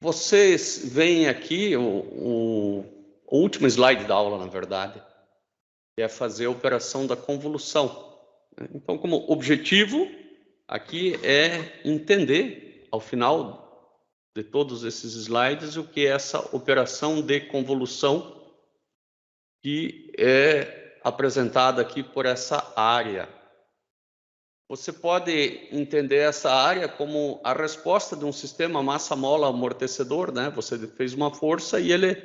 Vocês veem aqui o último slide da aula, na verdade, que é fazer a operação da convolução. Então, como objetivo, aqui é entender, ao final de todos esses slides, o que é essa operação de convolução que é apresentada aqui por essa área. Você pode entender essa área como a resposta de um sistema massa-mola-amortecedor, né? Você fez uma força e ele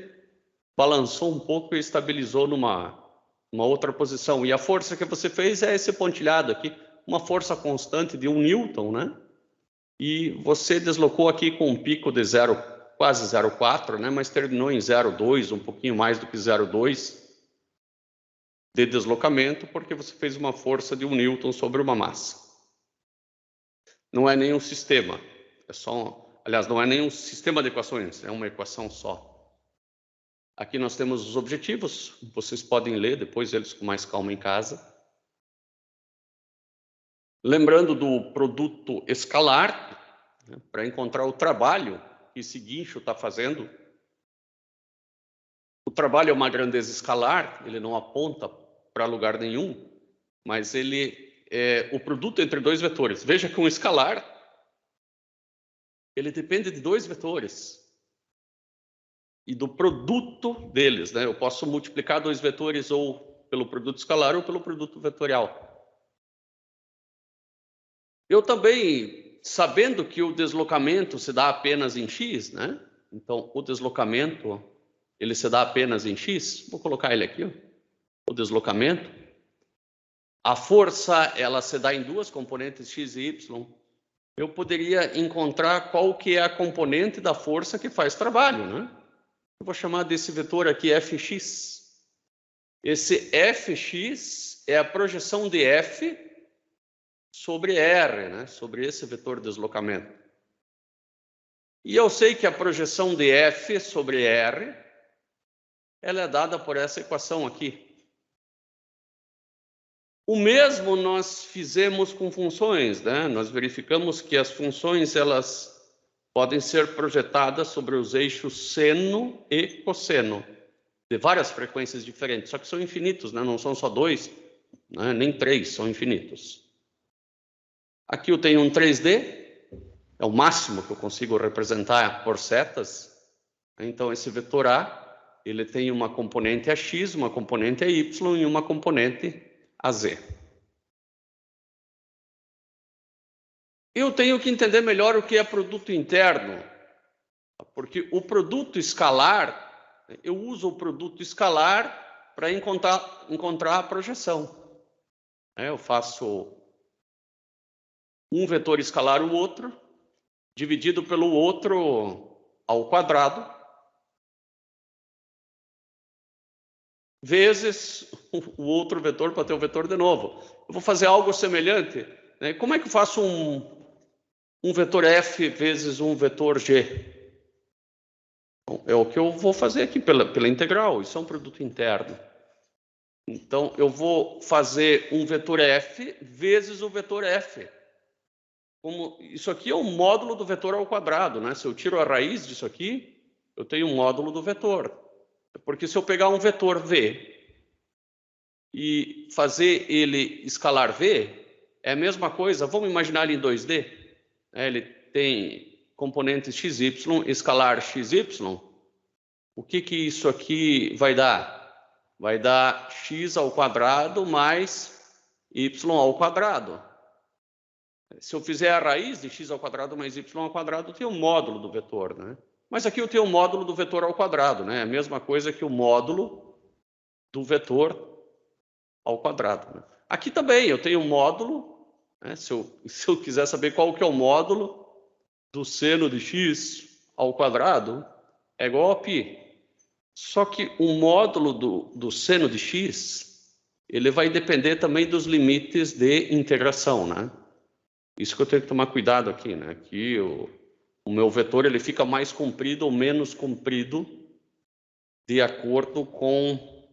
balançou um pouco e estabilizou numa outra posição. E a força que você fez é esse pontilhado aqui, uma força constante de 1 newton, né? E você deslocou aqui com um pico de quase 0,4, né? Mas terminou em 0,2, um pouquinho mais do que 0,2 de deslocamento, porque você fez uma força de 1 newton sobre uma massa. Não é nenhum sistema, é só, aliás, não é nenhum sistema de equações, é uma equação só. Aqui nós temos os objetivos, vocês podem ler depois eles com mais calma em casa. Lembrando do produto escalar, né, para encontrar o trabalho que esse guincho está fazendo. O trabalho é uma grandeza escalar, ele não aponta para lugar nenhum, mas ele é o produto entre dois vetores. Veja que um escalar, ele depende de dois vetores e do produto deles, né? Eu posso multiplicar dois vetores ou pelo produto escalar ou pelo produto vetorial. Eu também, sabendo que o deslocamento se dá apenas em x, né? Então, o deslocamento, ele se dá apenas em x. Vou colocar ele aqui, ó. O deslocamento. A força, ela se dá em duas componentes, x e y. Eu poderia encontrar qual que é a componente da força que faz trabalho, né? Eu vou chamar desse vetor aqui fx. Esse fx é a projeção de f sobre r, né? Sobre esse vetor deslocamento. E eu sei que a projeção de f sobre r, ela é dada por essa equação aqui. O mesmo nós fizemos com funções, né? Nós verificamos que as funções, elas podem ser projetadas sobre os eixos seno e cosseno, de várias frequências diferentes, só que são infinitos, né? Não são só dois, né? Nem três, são infinitos. Aqui eu tenho um 3D, é o máximo que eu consigo representar por setas. Então, esse vetor A, ele tem uma componente AX, uma componente AY e uma componente AZ. Eu tenho que entender melhor o que é produto interno, porque o produto escalar, eu uso o produto escalar para encontrar a projeção. Eu faço um vetor escalar o outro, dividido pelo outro ao quadrado, vezes o outro vetor para ter o vetor de novo. Eu vou fazer algo semelhante, né? Como é que eu faço um vetor f vezes um vetor g? Bom, é o que eu vou fazer aqui pela integral, isso é um produto interno. Então, eu vou fazer um vetor f vezes o vetor f. Isso aqui é um módulo do vetor ao quadrado, né? Se eu tiro a raiz disso aqui, eu tenho um módulo do vetor. Porque se eu pegar um vetor v e fazer ele escalar v, é a mesma coisa. Vamos imaginar ele em 2D. Ele tem componentes xy, escalar xy. O que isso aqui vai dar? Vai dar x ao quadrado mais y ao quadrado. Se eu fizer a raiz de x ao quadrado mais y ao quadrado, eu tenho um módulo do vetor, né? Mas aqui eu tenho um módulo do vetor ao quadrado, né? A mesma coisa que o módulo do vetor ao quadrado, né? Aqui também eu tenho um módulo, né? Se eu quiser saber qual que é o módulo do seno de x ao quadrado, é igual a π. Só que o módulo do seno de x, ele vai depender também dos limites de integração, né? Isso que eu tenho que tomar cuidado aqui, né? Aqui o meu vetor, ele fica mais comprido ou menos comprido de acordo com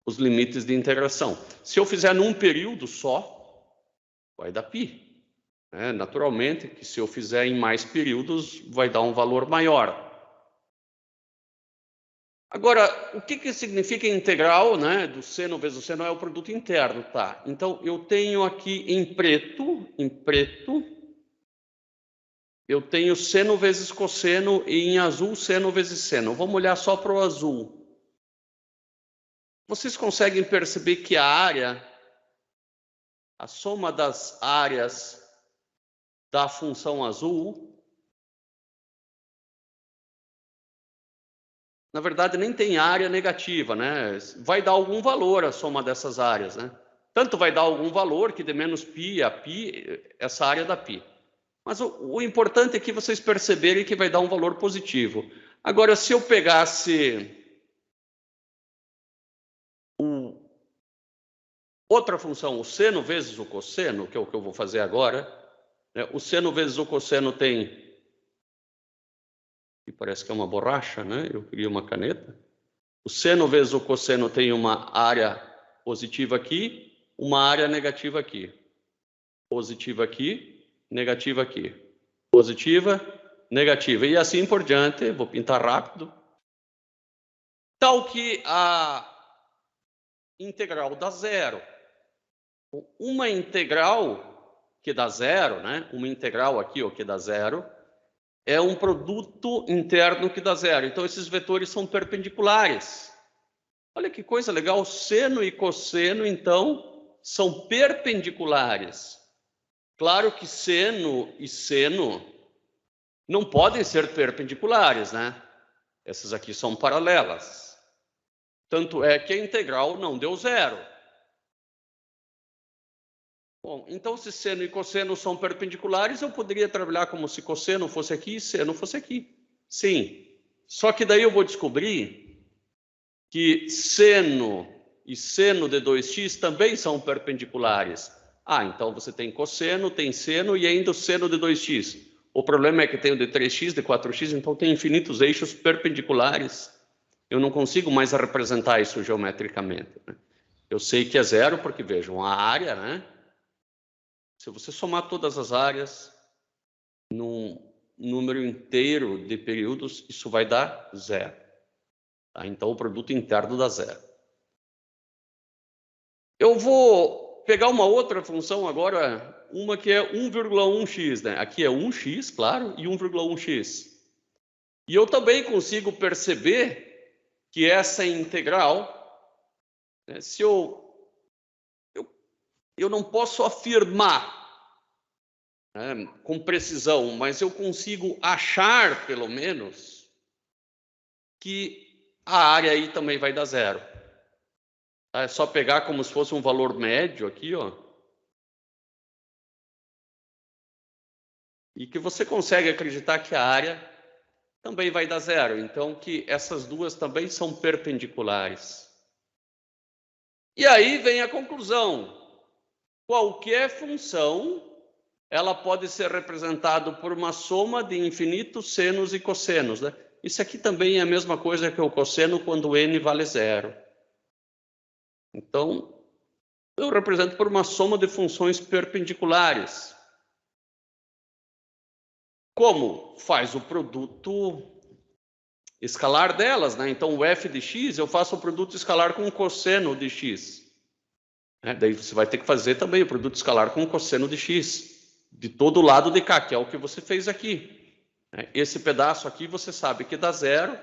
os limites de integração. Se eu fizer num período só, vai dar π. Naturalmente, que se eu fizer em mais períodos, vai dar um valor maior. Agora, o que significa integral, do seno vezes o seno é o produto interno, tá? Então, eu tenho aqui em preto, eu tenho seno vezes cosseno e em azul, seno vezes seno. Vamos olhar só para o azul. Vocês conseguem perceber que a área, a soma das áreas da função azul, na verdade, nem tem área negativa, Vai dar algum valor a soma dessas áreas, Tanto vai dar algum valor que de menos π a π, essa área dá π. Mas o importante é que vocês perceberem que vai dar um valor positivo. Agora, se eu pegasse outra função, o seno vezes o cosseno, que é o que eu vou fazer agora, o seno vezes o cosseno tem... E parece que é uma borracha, Eu queria uma caneta. O seno vezes o cosseno tem uma área positiva aqui, uma área negativa aqui. Positiva aqui, negativa aqui. Positiva, negativa. E assim por diante, vou pintar rápido. Tal que a integral dá zero. Uma integral que dá zero, Uma integral aqui, que dá zero, é um produto interno que dá zero. Então, esses vetores são perpendiculares. Olha que coisa legal. Seno e cosseno, então, são perpendiculares. Claro que seno e seno não podem ser perpendiculares, Essas aqui são paralelas. Tanto é que a integral não deu zero. Bom, então se seno e cosseno são perpendiculares, eu poderia trabalhar como se cosseno fosse aqui e seno fosse aqui. Sim. Só que daí eu vou descobrir que seno e seno de 2x também são perpendiculares. Então você tem cosseno, tem seno e ainda o seno de 2x. O problema é que tem o de 3x, de 4x, então tem infinitos eixos perpendiculares. Eu não consigo mais representar isso geometricamente. Eu sei que é zero porque, vejam, a área, se você somar todas as áreas num número inteiro de períodos, isso vai dar zero. Então, o produto interno dá zero. Eu vou pegar uma outra função agora, uma que é 1,1x. Aqui é 1x, claro, e 1,1x. E eu também consigo perceber que essa integral, se eu não posso afirmar com precisão, mas eu consigo achar, pelo menos, que a área aí também vai dar zero. É só pegar como se fosse um valor médio aqui, e que você consegue acreditar que a área também vai dar zero. Então, que essas duas também são perpendiculares. E aí vem a conclusão. Qualquer função, ela pode ser representada por uma soma de infinitos senos e cossenos. Isso aqui também é a mesma coisa que o cosseno quando n vale zero. Então, eu represento por uma soma de funções perpendiculares. Como faz o produto escalar delas, Então, o f de x, eu faço o produto escalar com o cosseno de x. Daí você vai ter que fazer também o produto escalar com o cosseno de x, de todo lado de cá, que é o que você fez aqui. Esse pedaço aqui você sabe que dá zero,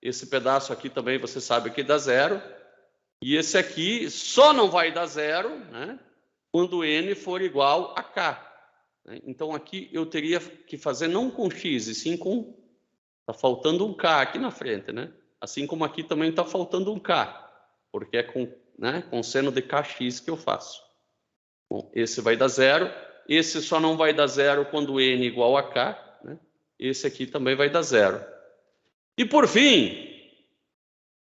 esse pedaço aqui também você sabe que dá zero, e esse aqui só não vai dar zero quando n for igual a k. Então, aqui eu teria que fazer não com x, e sim com... Está faltando um k aqui na frente, Assim como aqui também está faltando um k, porque é com seno de kx que eu faço. Bom, esse vai dar zero, esse só não vai dar zero quando n igual a k, Esse aqui também vai dar zero. E, por fim,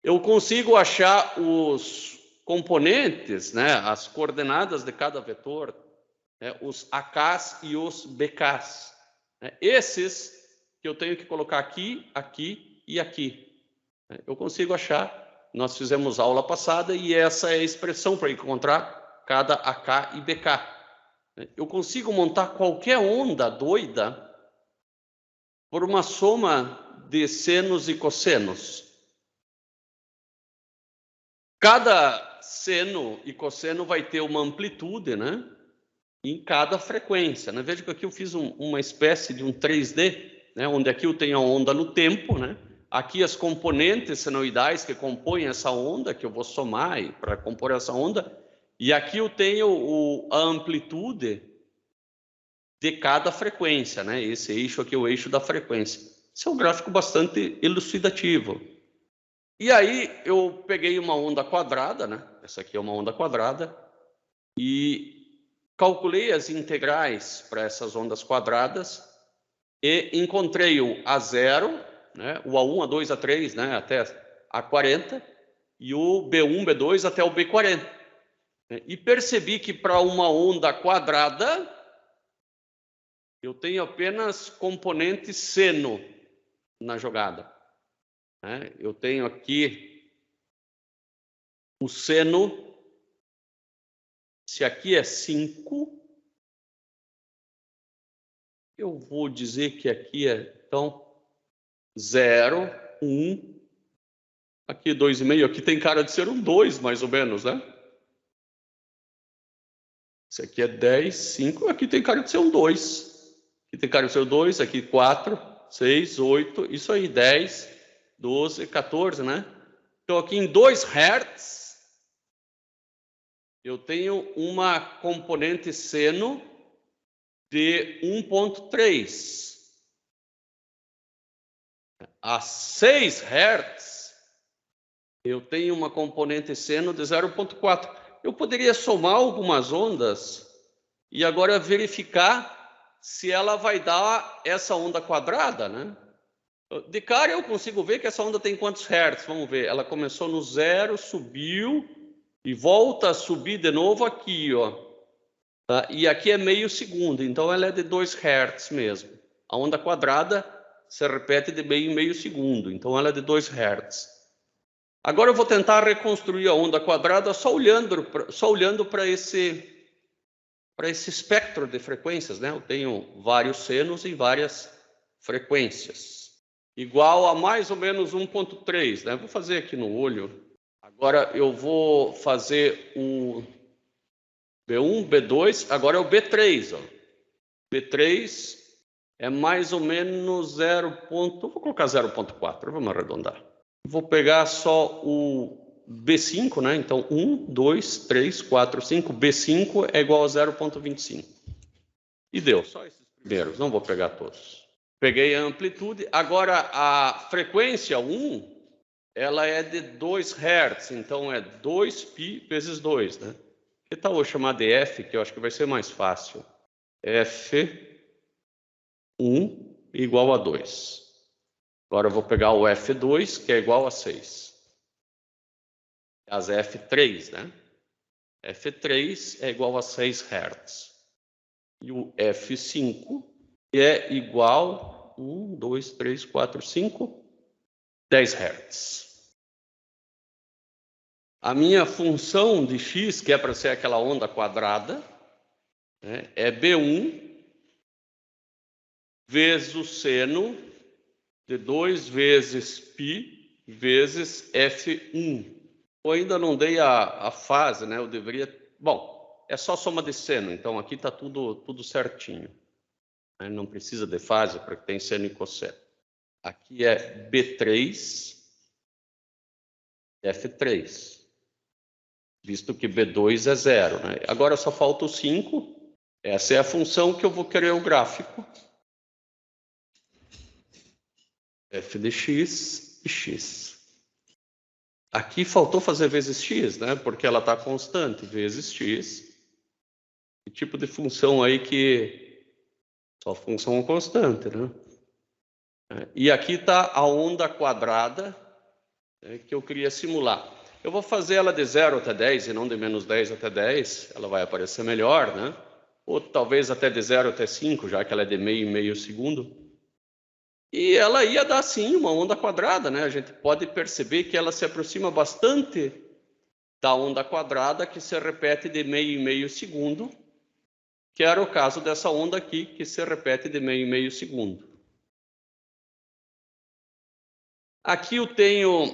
eu consigo achar os componentes, as coordenadas de cada vetor, os AKs e os BKs. Esses que eu tenho que colocar aqui, aqui e aqui. Eu consigo achar. Nós fizemos aula passada e essa é a expressão para encontrar cada AK e BK. Eu consigo montar qualquer onda doida por uma soma de senos e cossenos. Cada seno e cosseno vai ter uma amplitude, né? Em cada frequência, né? Veja que aqui eu fiz uma espécie de um 3D, né? Onde aqui eu tenho a onda no tempo, né? Aqui as componentes senoidais que compõem essa onda, que eu vou somar para compor essa onda. E aqui eu tenho a amplitude de cada frequência, né? Esse eixo aqui é o eixo da frequência. Esse é um gráfico bastante elucidativo. E aí eu peguei uma onda quadrada, né? Essa aqui é uma onda quadrada, e calculei as integrais para essas ondas quadradas e encontrei o A0, né? O A1, A2, A3, né? Até A40, e o B1, B2 até o B40. E percebi que para uma onda quadrada eu tenho apenas componente seno na jogada. Eu tenho aqui o seno, se aqui é 5, eu vou dizer que aqui é, então, 0, 1, aqui 2,5, aqui tem cara de ser um 2, mais ou menos, né? Esse aqui é 10, 5, aqui tem cara de ser um 2. Aqui tem cara de ser um 2, aqui 4, 6, 8, isso aí, 10, 12, 14, né? Então, aqui em 2 Hz, eu tenho uma componente seno de 1,3. A 6 Hz, eu tenho uma componente seno de 0,4. Eu poderia somar algumas ondas e agora verificar se ela vai dar essa onda quadrada, né? De cara eu consigo ver que essa onda tem quantos hertz? Vamos ver, ela começou no 0, subiu e volta a subir de novo aqui, ó. Tá? E aqui é meio segundo, então ela é de 2 Hz mesmo. A onda quadrada se repete de meio em meio segundo, então ela é de 2 Hz. Agora eu vou tentar reconstruir a onda quadrada só olhando para esse espectro de frequências, né? Eu tenho vários senos e várias frequências. Igual a mais ou menos 1,3, né? Vou fazer aqui no olho. Agora eu vou fazer o B1, B2, agora é o B3. Ó. B3 é mais ou menos 0. Vou colocar 0,4, vamos arredondar. Vou pegar só o B5, né? Então, 1, 2, 3, 4, 5. B5 é igual a 0,25. E deu. Só esses primeiros, não vou pegar todos. Peguei a amplitude. Agora, a frequência 1, ela é de 2 Hz. Então, é 2π vezes 2, né? Que tal eu chamar de F, que eu acho que vai ser mais fácil. F1 igual a 2. Agora eu vou pegar o F2, que é igual a 6. As F3, né? F3 é igual a 6 Hz. E o F5 é igual a 1, 2, 3, 4, 5, 10 Hz. A minha função de x, que é para ser aquela onda quadrada, né, é B1 vezes o seno de 2 vezes π vezes F1. Eu ainda não dei a fase, né? Eu deveria... Bom, é só soma de seno, então aqui está tudo certinho. Não precisa de fase, porque tem seno e cosseno. Aqui é B3, F3. Visto que B2 é 0. Né? Agora só falta o 5. Essa é a função que eu vou querer o gráfico. F de x e x. Aqui faltou fazer vezes x, né? Porque ela está constante, vezes x. Que tipo de função aí que... Só função constante, né? E aqui está a onda quadrada, né, que eu queria simular. Eu vou fazer ela de 0 até 10 e não de menos 10 até 10. Ela vai aparecer melhor, né? Ou talvez até de 0 até 5, já que ela é de meio em meio segundo. E ela ia dar, sim, uma onda quadrada, né? A gente pode perceber que ela se aproxima bastante da onda quadrada, que se repete de meio em meio segundo. que era o caso dessa onda aqui, que se repete de meio em meio segundo. Aqui eu tenho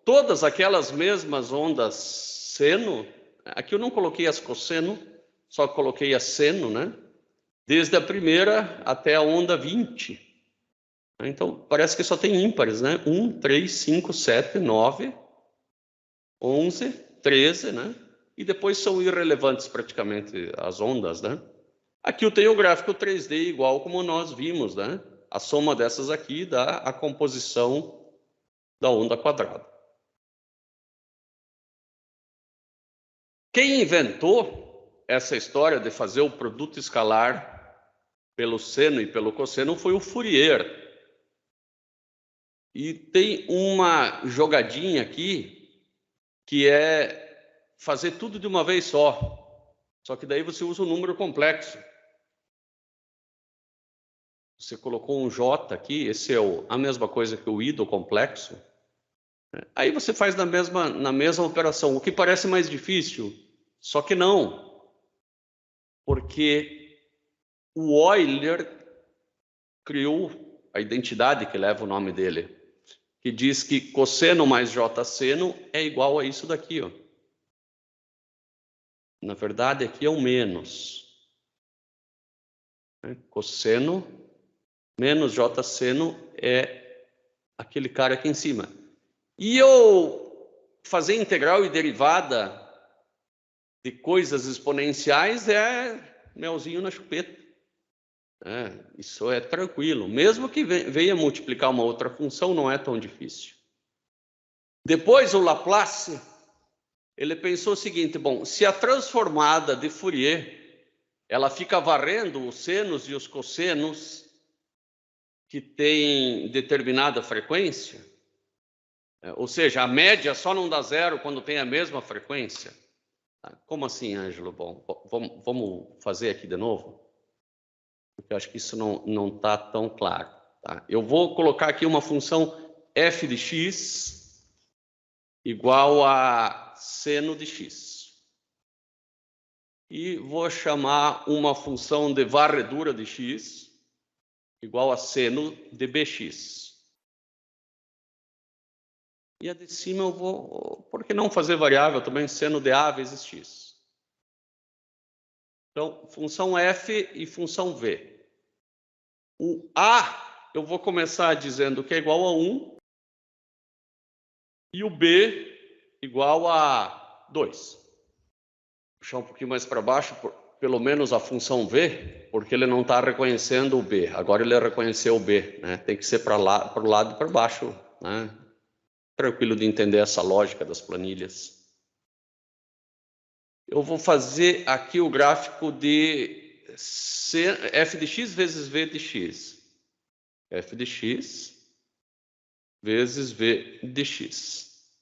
todas aquelas mesmas ondas seno. Aqui eu não coloquei as cosseno, só coloquei a seno, né? Desde a primeira até a onda 20. Então, parece que só tem ímpares, né? 1, 3, 5, 7, 9, 11, 13, né? E depois são irrelevantes praticamente as ondas, né? Aqui eu tenho o gráfico 3D igual como nós vimos, né? A soma dessas aqui dá a composição da onda quadrada. Quem inventou essa história de fazer o produto escalar pelo seno e pelo cosseno foi o Fourier. E tem uma jogadinha aqui que é fazer tudo de uma vez só. Só que daí você usa um número complexo. Você colocou um J aqui, esse é a mesma coisa que o I do complexo. Aí você faz na mesma operação, o que parece mais difícil, só que não. Porque o Euler criou a identidade que leva o nome dele, que diz que cosseno mais J seno é igual a isso daqui, ó. Na verdade, aqui é o menos. Cosseno menos J seno é aquele cara aqui em cima. E eu fazer integral e derivada de coisas exponenciais é melzinho na chupeta. Isso é tranquilo. Mesmo que venha multiplicar uma outra função, não é tão difícil. Depois o Laplace, ele pensou o seguinte, bom, se a transformada de Fourier, ela fica varrendo os senos e os cossenos que têm determinada frequência, ou seja, a média só não dá zero quando tem a mesma frequência. Como assim, Ângelo? Bom, vamos fazer aqui de novo? Porque eu acho que isso não está tão claro. Tá? Eu vou colocar aqui uma função f de x igual a seno de x. E vou chamar uma função de varredura de x igual a seno de bx. E a de cima eu vou... Por que não fazer variável também? Seno de a vezes x. Então, função f e função v. O a eu vou começar dizendo que é igual a 1. E o b igual a 2. Vou puxar um pouquinho mais para baixo, pelo menos a função v, porque ele não está reconhecendo o b. Agora ele reconheceu o b, né? Tem que ser para o lado e para baixo, né? Tranquilo de entender essa lógica das planilhas. Eu vou fazer aqui o gráfico de f de x vezes v de x. F de x vezes v de x.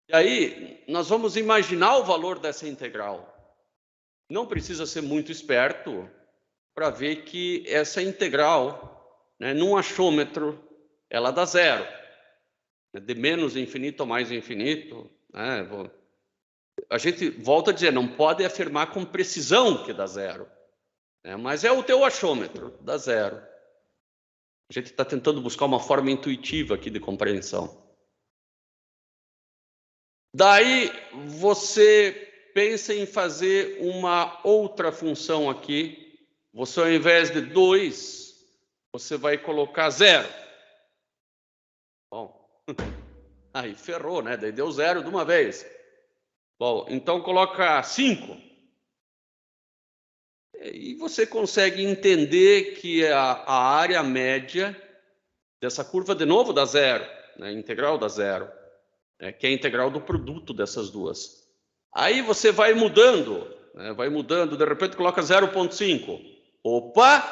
E aí, nós vamos imaginar o valor dessa integral. Não precisa ser muito esperto para ver que essa integral, né, num achômetro, ela dá zero. De menos infinito a mais infinito, né? A gente volta a dizer, não pode afirmar com precisão que dá zero, né? Mas é o teu achômetro, dá zero. A gente está tentando buscar uma forma intuitiva aqui de compreensão. Daí você pensa em fazer uma outra função aqui. Você, ao invés de 2, você vai colocar 0. Bom, aí ferrou, né? Daí deu 0 de uma vez. Bom, então coloca 5. E você consegue entender que a área média dessa curva, de novo, dá 0. Né? Integral dá 0. Que é a integral do produto dessas duas. Aí você vai mudando, né? Vai mudando, de repente coloca 0,5. Opa!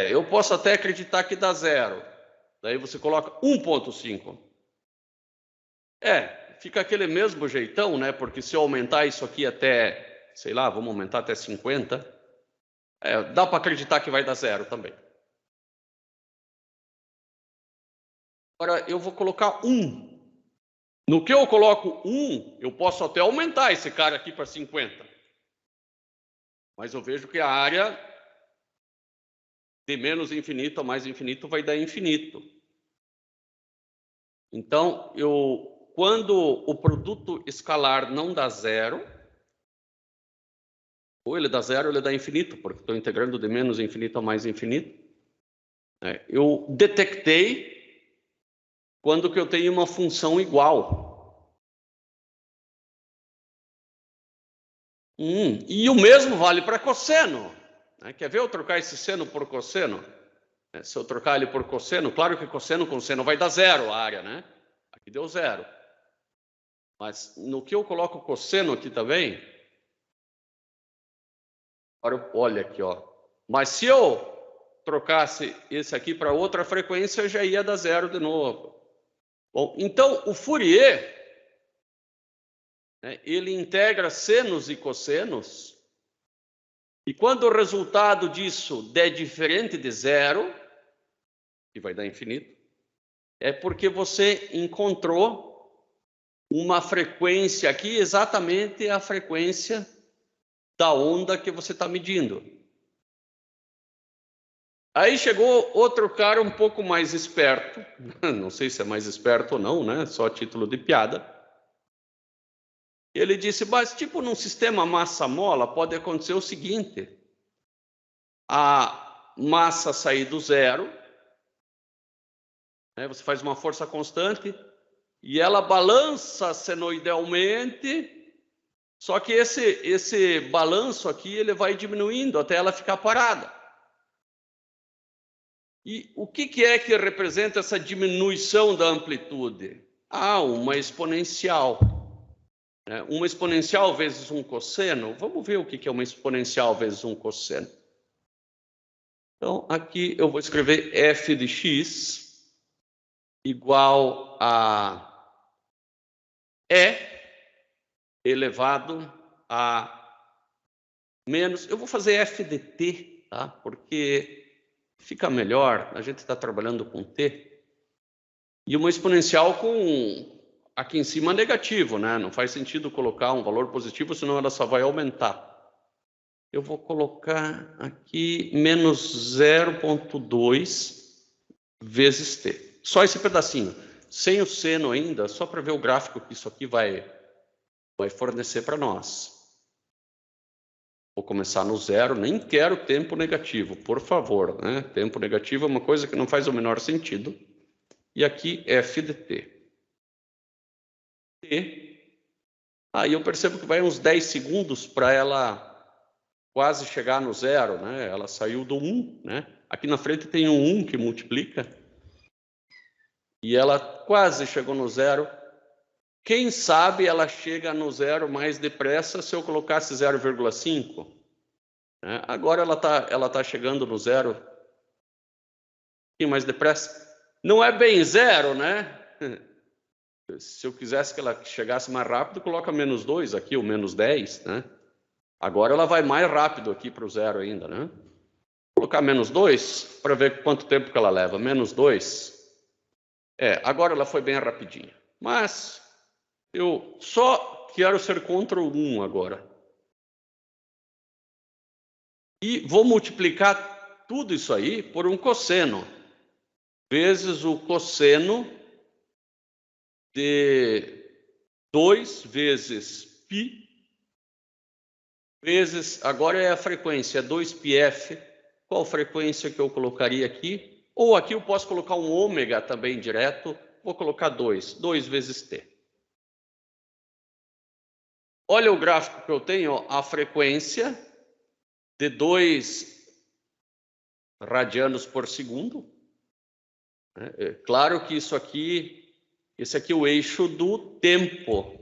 Eu posso até acreditar que dá 0. Daí você coloca 1,5. Fica aquele mesmo jeitão, né? Porque se eu aumentar isso aqui até, sei lá, vamos aumentar até 50, dá para acreditar que vai dar 0 também. Agora eu vou colocar 1. No que eu coloco 1, eu posso até aumentar esse cara aqui para 50. Mas eu vejo que a área de menos infinito a mais infinito vai dar infinito. Então, quando o produto escalar não dá zero, ou ele dá zero ou ele dá infinito, porque estou integrando de menos infinito a mais infinito, eu detectei quando que eu tenho uma função igual. E o mesmo vale para cosseno. Quer ver eu trocar esse seno por cosseno? Se eu trocar ele por cosseno, claro que cosseno com seno vai dar zero a área, né? Aqui deu zero. Mas no que eu coloco cosseno aqui também, olha aqui, ó. Mas se eu trocasse esse aqui para outra frequência, já ia dar zero de novo. Bom, então o Fourier, ele integra senos e cossenos, e quando o resultado disso der diferente de zero, que vai dar infinito, é porque você encontrou uma frequência aqui, exatamente a frequência da onda que você está medindo. Aí chegou outro cara um pouco mais esperto, não sei se é mais esperto ou não, né? Só a título de piada. Ele disse, mas tipo num sistema massa-mola pode acontecer o seguinte, a massa sair do zero, você faz uma força constante e ela balança senoidalmente, só que esse balanço aqui ele vai diminuindo até ela ficar parada. E o que é que representa essa diminuição da amplitude? Uma exponencial. Uma exponencial vezes um cosseno. Vamos ver o que é uma exponencial vezes um cosseno. Então, aqui eu vou escrever f de x igual a e elevado a menos... Eu vou fazer f de t, tá? Porque fica melhor, a gente está trabalhando com t. E uma exponencial com aqui em cima negativo, né? Não faz sentido colocar um valor positivo, senão ela só vai aumentar. Eu vou colocar aqui menos 0,2 vezes t. Só esse pedacinho, sem o seno ainda, só para ver o gráfico que isso aqui vai fornecer para nós. Vou começar no zero, nem quero tempo negativo, por favor, né? Tempo negativo é uma coisa que não faz o menor sentido. E aqui f de t. Aí eu percebo que vai uns 10 segundos para ela quase chegar no zero, né? Ela saiu do 1, né? Aqui na frente tem um 1 que multiplica. E ela quase chegou no zero. Quem sabe ela chega no zero mais depressa se eu colocasse 0,5. Agora ela tá chegando no zero um pouquinho mais depressa. Não é bem zero, né? Se eu quisesse que ela chegasse mais rápido, coloca menos 2 aqui, ou menos 10, né? Agora ela vai mais rápido aqui para o zero ainda, né? Vou colocar menos 2 para ver quanto tempo que ela leva. Menos 2. Agora ela foi bem rapidinha. Mas eu só quero ser Ctrl 1 agora. E vou multiplicar tudo isso aí por um cosseno. Vezes o cosseno de 2 vezes π vezes, agora é a frequência, 2πf. Qual frequência que eu colocaria aqui? Ou aqui eu posso colocar um ômega também direto. Vou colocar 2 vezes t. Olha o gráfico que eu tenho, ó, a frequência de 2 radianos por segundo. Claro que esse aqui é o eixo do tempo.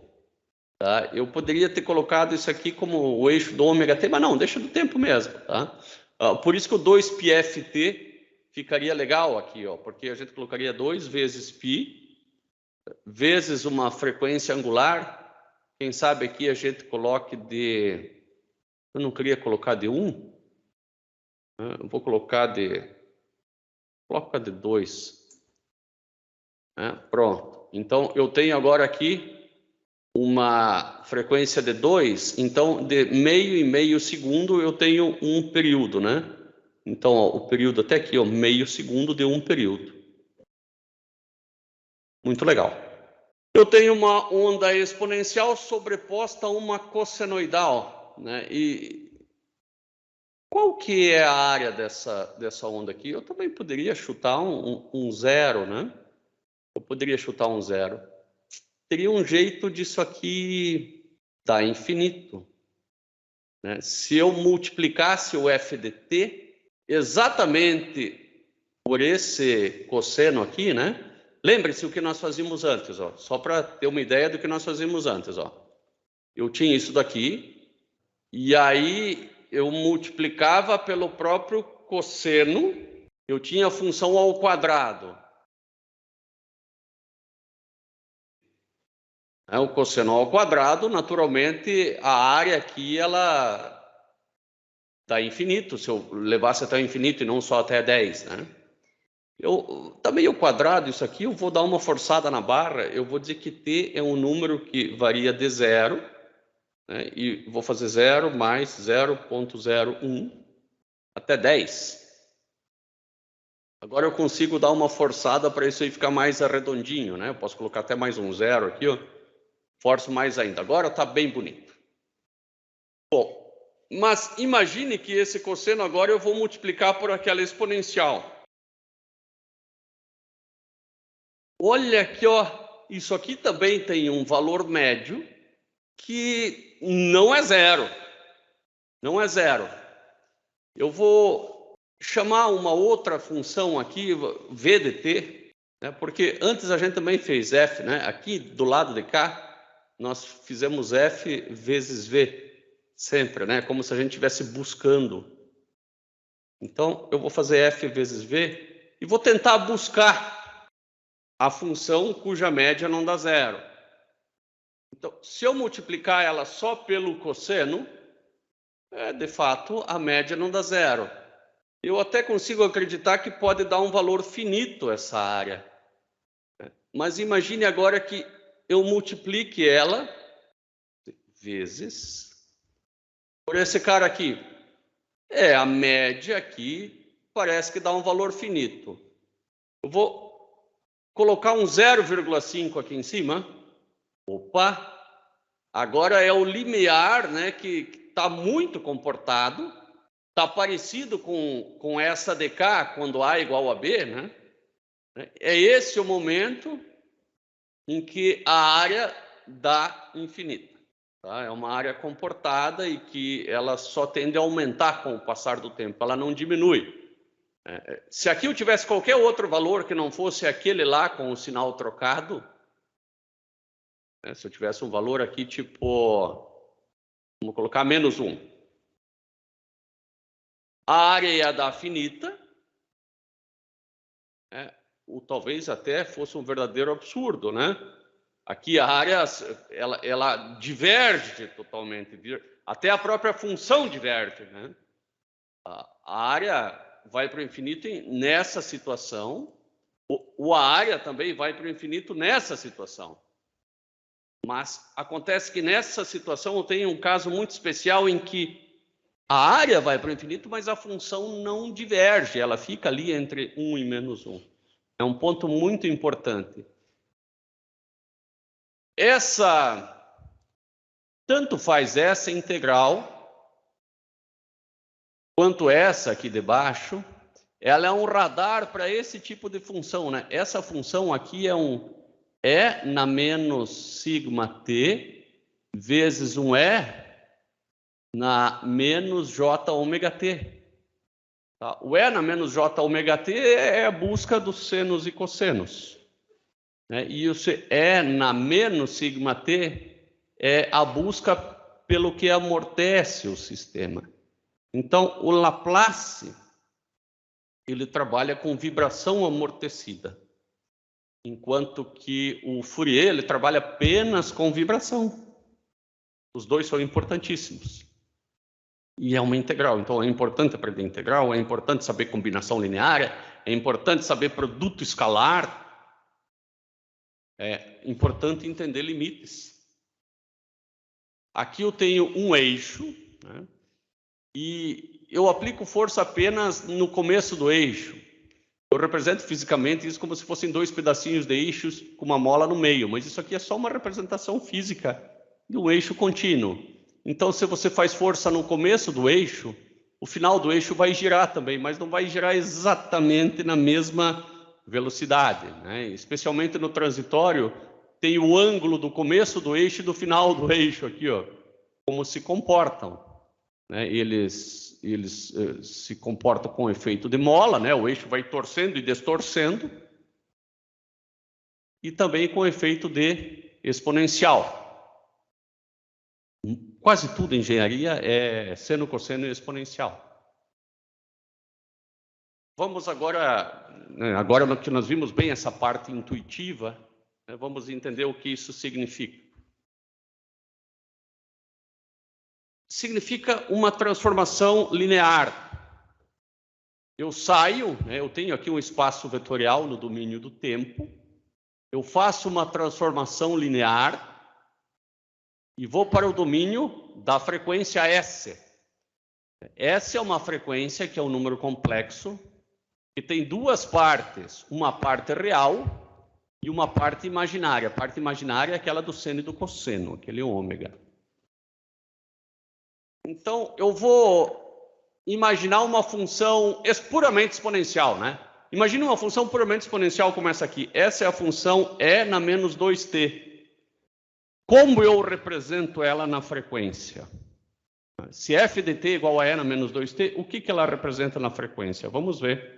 Tá? Eu poderia ter colocado isso aqui como o eixo do ômega t, mas não, deixa do tempo mesmo. Tá? Por isso que o 2πft ficaria legal aqui, ó, porque a gente colocaria 2 vezes π, vezes uma frequência angular. Quem sabe aqui a gente coloque de... Eu não queria colocar de 1. Eu vou colocar de... Coloca de 2. Pronto. Então, eu tenho agora aqui uma frequência de 2, então de meio e meio segundo eu tenho um período, né? Então, ó, o período até aqui, ó, meio segundo de um período. Muito legal. Eu tenho uma onda exponencial sobreposta a uma cossenoidal, né? E qual que é a área dessa onda aqui? Eu também poderia chutar um zero, né? Eu poderia chutar um zero. Teria um jeito disso aqui dar infinito, né? Se eu multiplicasse o f de t exatamente por esse cosseno aqui, né? Lembre-se o que nós fazíamos antes, ó. Só para ter uma ideia do que nós fazíamos antes, ó. Eu tinha isso daqui, e aí eu multiplicava pelo próprio cosseno, eu tinha a função ao quadrado. O cosseno ao quadrado, naturalmente, a área aqui, ela dá infinito, se eu levasse até o infinito e não só até 10, né? Também o quadrado, isso aqui, eu vou dar uma forçada na barra, eu vou dizer que t é um número que varia de 0, né, e vou fazer 0 mais 0,01 até 10. Agora eu consigo dar uma forçada para isso aí ficar mais arredondinho, né? Eu posso colocar até mais um 0 aqui, ó. Forço mais ainda. Agora está bem bonito. Bom, mas imagine que esse cosseno agora eu vou multiplicar por aquela exponencial. Olha aqui, ó, isso aqui também tem um valor médio que não é zero. Não é zero. Eu vou chamar uma outra função aqui, v de t, né, porque antes a gente também fez f, né? Aqui do lado de cá, nós fizemos f vezes v, sempre, né? Como se a gente estivesse buscando. Então, eu vou fazer f vezes v e vou tentar buscar a função cuja média não dá zero. Então, se eu multiplicar ela só pelo cosseno, de fato, a média não dá zero. Eu até consigo acreditar que pode dar um valor finito essa área. Mas imagine agora que eu multiplique ela vezes por esse cara aqui. A média aqui parece que dá um valor finito. Eu vou colocar um 0,5 aqui em cima. Opa! Agora é o limiar, né, que está muito comportado. Está parecido com essa de cá, quando A é igual a B, né? É esse o momento em que a área dá infinita. Tá? É uma área comportada e que ela só tende a aumentar com o passar do tempo, ela não diminui. Se aqui eu tivesse qualquer outro valor que não fosse aquele lá com o sinal trocado, né? Se eu tivesse um valor aqui tipo, vamos colocar menos 1. A área ia dar finita, ou talvez até fosse um verdadeiro absurdo, né? Aqui a área, ela diverge totalmente, até a própria função diverge, né? A área vai para o infinito nessa situação, a área também vai para o infinito nessa situação. Mas acontece que nessa situação eu tenho um caso muito especial em que a área vai para o infinito, mas a função não diverge, ela fica ali entre 1 e menos 1. É um ponto muito importante. Tanto faz essa integral, quanto essa aqui de baixo, ela é um radar para esse tipo de função, né? Essa função aqui é E na menos sigma t vezes um E na menos j ômega t. Tá? O E na menos j ômega t é a busca dos senos e cossenos. Né? E o E na menos sigma t é a busca pelo que amortece o sistema. Então, o Laplace, ele trabalha com vibração amortecida, enquanto que o Fourier, ele trabalha apenas com vibração. Os dois são importantíssimos. E é uma integral, então é importante aprender integral, é importante saber combinação linear, é importante saber produto escalar, é importante entender limites. aqui eu tenho um eixo, né? E eu aplico força apenas no começo do eixo. Eu represento fisicamente isso como se fossem dois pedacinhos de eixos com uma mola no meio, mas isso aqui é só uma representação física de um eixo contínuo. Então, se você faz força no começo do eixo, o final do eixo vai girar também, mas não vai girar exatamente na mesma velocidade, né? Especialmente no transitório, tem o ângulo do começo do eixo e do final do eixo aqui, ó, como se comportam, né? Eles se comportam com efeito de mola, né? O eixo vai torcendo e distorcendo, e também com efeito de exponencial. Quase tudo em engenharia é seno, cosseno e exponencial. Vamos agora, agora que nós vimos bem essa parte intuitiva, né, vamos entender o que isso significa. Significa uma transformação linear. Eu saio, né, eu tenho aqui um espaço vetorial no domínio do tempo, eu faço uma transformação linear e vou para o domínio da frequência S. S é uma frequência que é um número complexo, que tem duas partes, uma parte real e uma parte imaginária. A parte imaginária é aquela do seno e do cosseno, aquele ômega. Então, eu vou imaginar uma função puramente exponencial, né? Imagina uma função puramente exponencial como essa aqui. Essa é a função e na menos 2t. Como eu represento ela na frequência? Se f de t é igual a e na menos 2t, o que ela representa na frequência? Vamos ver.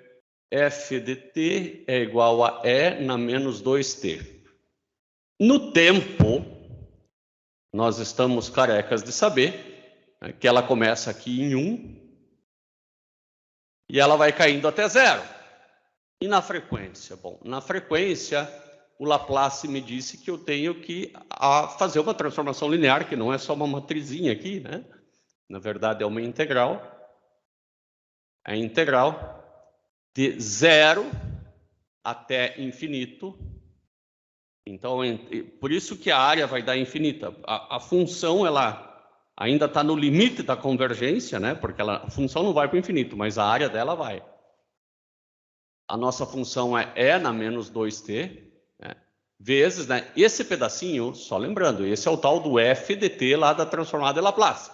F de t é igual a e na menos 2t. No tempo, nós estamos carecas de saber, né, que ela começa aqui em 1 e ela vai caindo até 0. E na frequência? Bom, na frequência, o Laplace me disse que eu tenho que fazer uma transformação linear, que não é só uma matrizinha aqui, né? Na verdade, é uma integral. A integral de 0 até infinito. Então, por isso que a área vai dar infinita. A função, ela ainda está no limite da convergência, né? Porque a função não vai para o infinito, mas a área dela vai. A nossa função é e na menos 2t, né? Vezes, né? Esse pedacinho, só lembrando, esse é o tal do f de t lá da transformada de Laplace.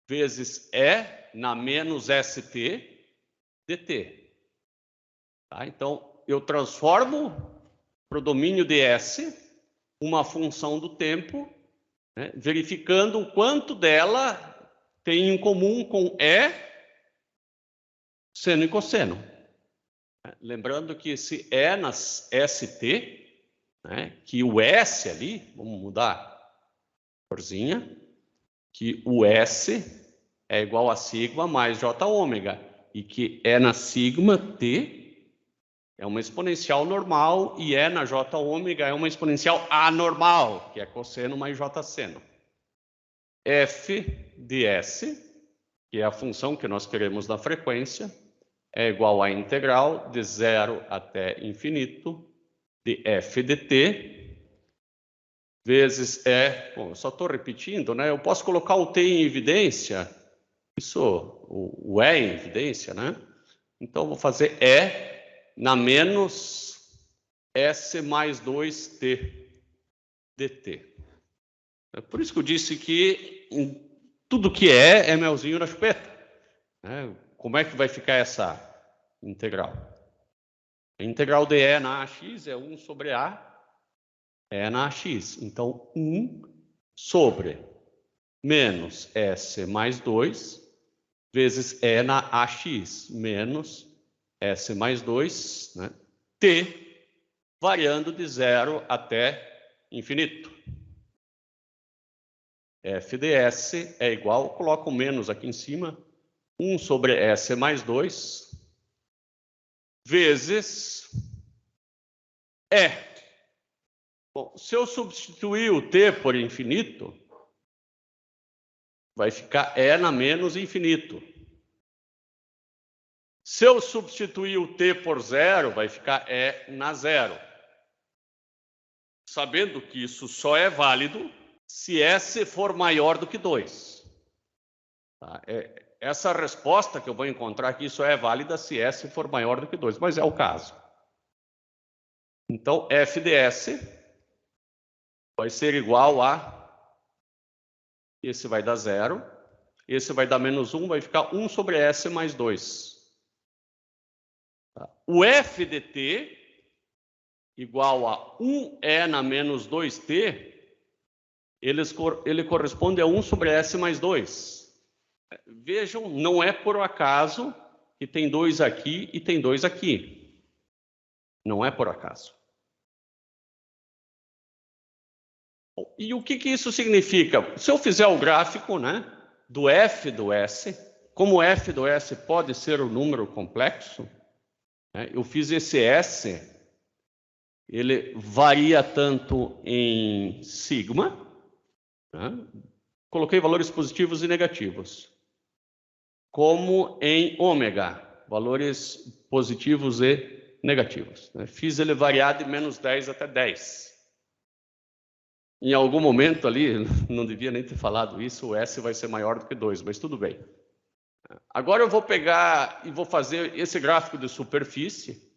Vezes e na menos st dt. Tá? Então, eu transformo para o domínio de S uma função do tempo, né, verificando o quanto dela tem em comum com E, seno e cosseno. Lembrando que esse E nas ST, né, que o S ali, vamos mudar a corzinha, que o S é igual a sigma mais J ômega, e que E na sigma T é uma exponencial normal e E na J ômega é uma exponencial anormal, que é cosseno mais J seno. F de S, que é a função que nós queremos na frequência, é igual à integral de 0 até infinito de f de t vezes E. Bom, eu só estou repetindo, né? Eu posso colocar o t em evidência, isso, o E em evidência, né? Então, eu vou fazer E na menos S mais 2t dt. É por isso que eu disse que tudo que é melzinho na chupeta. Né? Como é que vai ficar essa integral? A integral de E na AX é 1 sobre A E na AX. Então, 1 sobre menos S mais 2 vezes E na AX menos S mais 2, né? T, variando de 0 até infinito. F de S é igual, coloco o menos aqui em cima, 1 sobre S mais 2, vezes E. Bom, se eu substituir o T por infinito, vai ficar E na menos infinito. Se eu substituir o T por 0, vai ficar E na 0. Sabendo que isso só é válido se S for maior do que 2. Tá? Essa resposta que eu vou encontrar aqui só é válida se S for maior do que 2, mas é o caso. Então, f de S vai ser igual a... Esse vai dar 0, esse vai dar menos 1, vai ficar 1 sobre S mais 2. Tá? O f de t igual a 1e na menos 2t, ele corresponde a 1 sobre S mais 2. Vejam, não é por acaso que tem 2 aqui e tem 2 aqui. Não é por acaso. E o que isso significa? Se eu fizer o gráfico, né, do f do S, como f do S pode ser um número complexo, né, eu fiz esse S, ele varia tanto em sigma, né, coloquei valores positivos e negativos, como em ômega, valores positivos e negativos. Né? Fiz ele variar de menos 10 até 10. Em algum momento ali, não devia nem ter falado isso, o S vai ser maior do que 2, mas tudo bem. Agora eu vou pegar e vou fazer esse gráfico de superfície.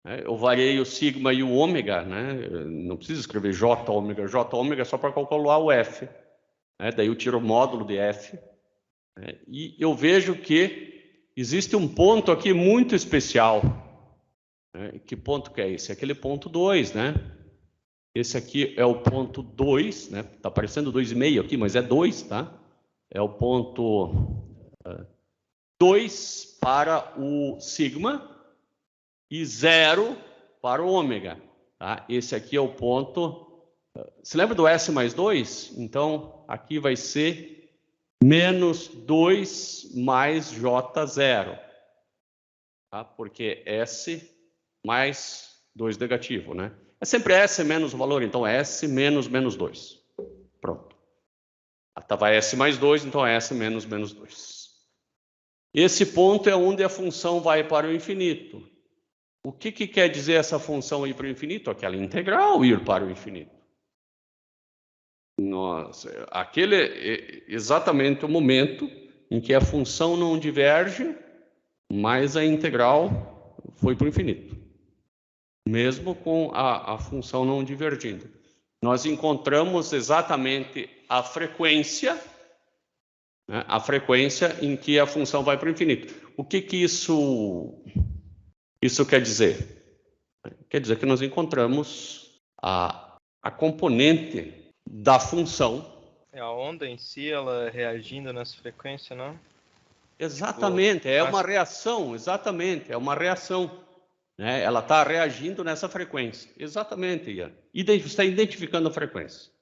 Né? Eu variei o sigma e o ômega, né? Não preciso escrever J ômega só para calcular o F. Né? Daí eu tiro o módulo de F. Né? E eu vejo que existe um ponto aqui muito especial. Né? Que ponto que é esse? Aquele ponto 2, né? Esse aqui é o ponto 2, né? Tá aparecendo 2,5 aqui, mas é 2, tá? É o ponto 2 para o sigma e 0 para o ômega, tá? Esse aqui é o ponto... Se lembra do S mais 2? Então, aqui vai ser menos 2 mais J0, tá? Porque S mais 2 negativo, né? É sempre S menos o valor, então S menos menos 2. Pronto. Estava S mais 2, então S menos menos 2. Esse ponto é onde a função vai para o infinito. O que quer dizer essa função ir para o infinito? Aquela integral ir para o infinito. Nossa, aquele é exatamente o momento em que a função não diverge, mas a integral foi para o infinito. Mesmo com a função não divergindo. Nós encontramos exatamente a frequência, né, em que a função vai para o infinito. O que isso quer dizer? Quer dizer que nós encontramos a componente da função. É a onda em si, ela reagindo nessa frequência, não? Exatamente, é uma reação, exatamente, é uma reação. Né? Ela está reagindo nessa frequência. Exatamente, Ian. E está identificando a frequência.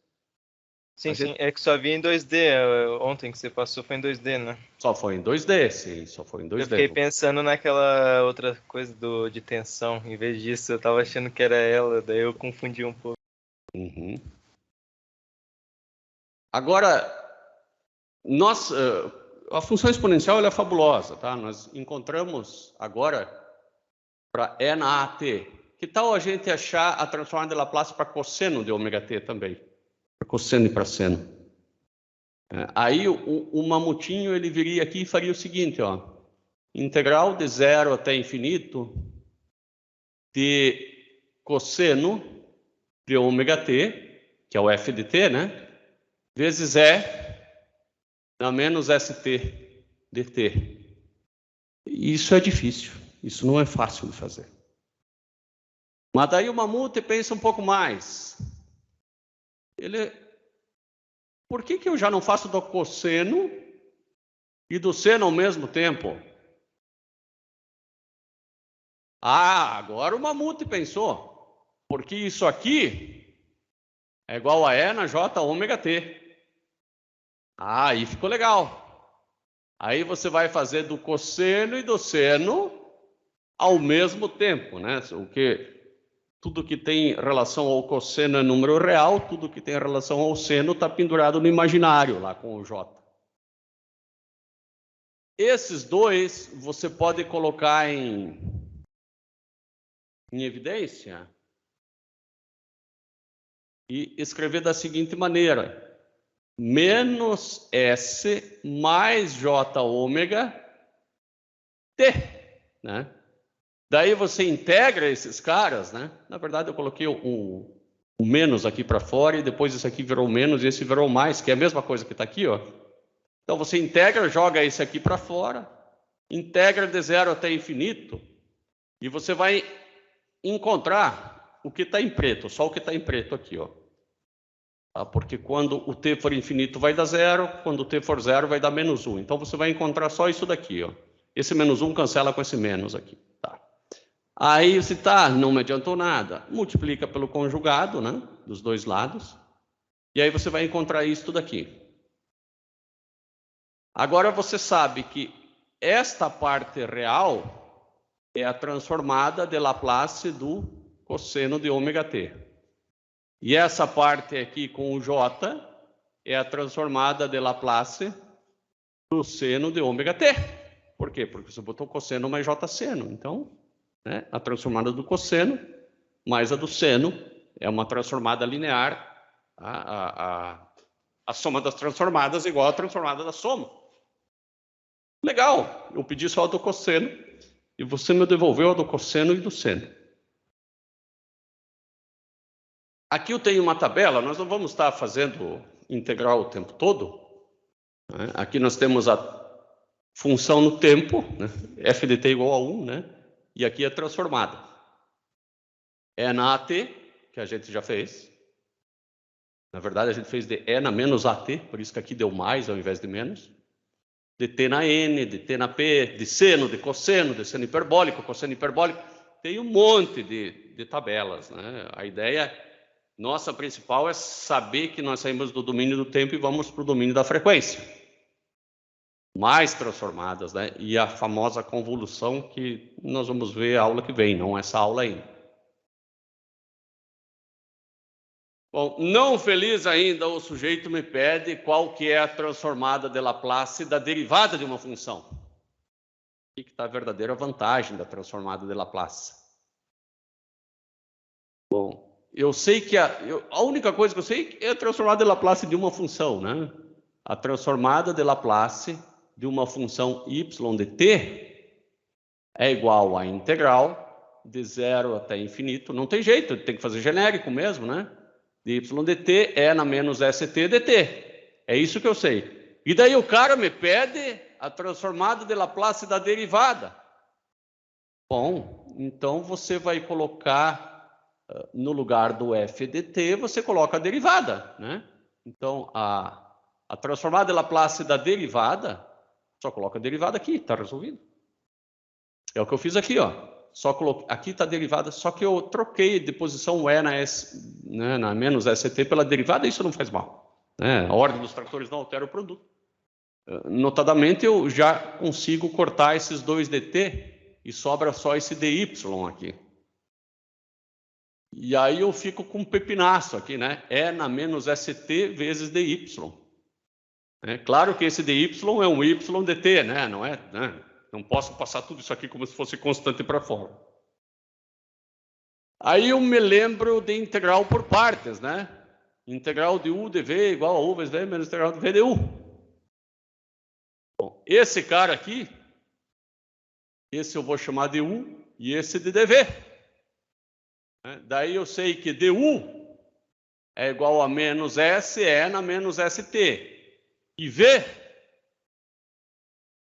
Sim, sim. É que só vi em 2D. Ontem que você passou foi em 2D, né? Só foi em 2D, sim. Só foi em 2D. Eu fiquei pensando naquela outra coisa de tensão. Em vez disso, eu tava achando que era ela. Daí eu confundi um pouco. Uhum. Agora, a função exponencial ela é fabulosa. Tá? Nós encontramos agora... para E na AT. Que tal a gente achar a transformada de Laplace para cosseno de ômega t também? Para cosseno e para seno. Aí o mamutinho ele viria aqui e faria o seguinte, ó. Integral de 0 até infinito de cosseno de ômega t, que é o f de t, né? Vezes E na menos st de t. Isso é difícil. Isso não é fácil de fazer. Mas daí o mamute pensa um pouco mais. Por que eu já não faço do cosseno e do seno ao mesmo tempo? Ah, agora o mamute pensou. Porque isso aqui é igual a E na J ômega t. Ah, aí ficou legal. Aí você vai fazer do cosseno e do seno ao mesmo tempo, né? Tudo que tem relação ao cosseno é número real, tudo que tem relação ao seno está pendurado no imaginário, lá com o J. Esses dois você pode colocar em evidência e escrever da seguinte maneira: menos S mais J ômega T, né? Daí você integra esses caras, né? Na verdade, eu coloquei o menos aqui para fora e depois isso aqui virou menos e esse virou mais, que é a mesma coisa que está aqui, ó. Então você integra, joga esse aqui para fora, integra de zero até infinito e você vai encontrar o que está em preto, só o que está em preto aqui, ó. Porque quando o t for infinito vai dar zero, quando o t for zero vai dar menos 1. Então você vai encontrar só isso daqui, ó. Esse menos 1 cancela com esse menos aqui, tá? Aí você não me adiantou nada. Multiplica pelo conjugado, né? Dos dois lados. E aí você vai encontrar isso daqui. Agora você sabe que esta parte real é a transformada de Laplace do cosseno de ômega t. E essa parte aqui com o j é a transformada de Laplace do seno de ômega t. Por quê? Porque você botou cosseno mais j seno. Então, né, a transformada do cosseno mais a do seno é uma transformada linear. A soma das transformadas é igual à transformada da soma. Legal, eu pedi só a do cosseno e você me devolveu a do cosseno e do seno. Aqui eu tenho uma tabela, nós não vamos estar fazendo integral o tempo todo, né? Aqui nós temos a função no tempo, né? f de t igual a 1, né? E aqui é transformada. E na AT, que a gente já fez. Na verdade, a gente fez de E na menos AT, por isso que aqui deu mais ao invés de menos. De T na N, de T na P, de seno, de cosseno, de seno hiperbólico, cosseno hiperbólico. Tem um monte de tabelas, né? A ideia nossa principal é saber que nós saímos do domínio do tempo e vamos para o domínio da frequência. Mais transformadas, né? E a famosa convolução que nós vamos ver a aula que vem, não essa aula ainda. Bom, não feliz ainda, o sujeito me pede qual que é a transformada de Laplace da derivada de uma função. Aqui que está a verdadeira vantagem da transformada de Laplace. Bom, eu sei que a única coisa que eu sei é a transformada de Laplace de uma função, né? A transformada de Laplace de uma função y de t é igual à integral de zero até infinito. Não tem jeito, tem que fazer genérico mesmo, né? De y dt é na menos st dt. É isso que eu sei. E daí o cara me pede a transformada de Laplace da derivada. Bom, então você vai colocar no lugar do f de t, você coloca a derivada, né? Então, a transformada de Laplace da derivada, só coloca a derivada aqui, está resolvido. É o que eu fiz aqui, ó. Só coloquei, aqui está a derivada, só que eu troquei de posição E na, né, na menos ST pela derivada, isso não faz mal, né? A ordem dos tratores não altera o produto. Notadamente, eu já consigo cortar esses dois dt e sobra só esse dy aqui. E aí eu fico com um pepinaço aqui, né? E na menos st vezes dy. É claro que esse dy é um y dt, né? Não é, né? Não posso passar tudo isso aqui como se fosse constante para fora. Aí eu me lembro de integral por partes, né? Integral de u de v igual a u vezes v menos integral de v de u. Bom, esse cara aqui, esse eu vou chamar de u e esse de dv. Daí eu sei que du é igual a menos s é na menos st. E v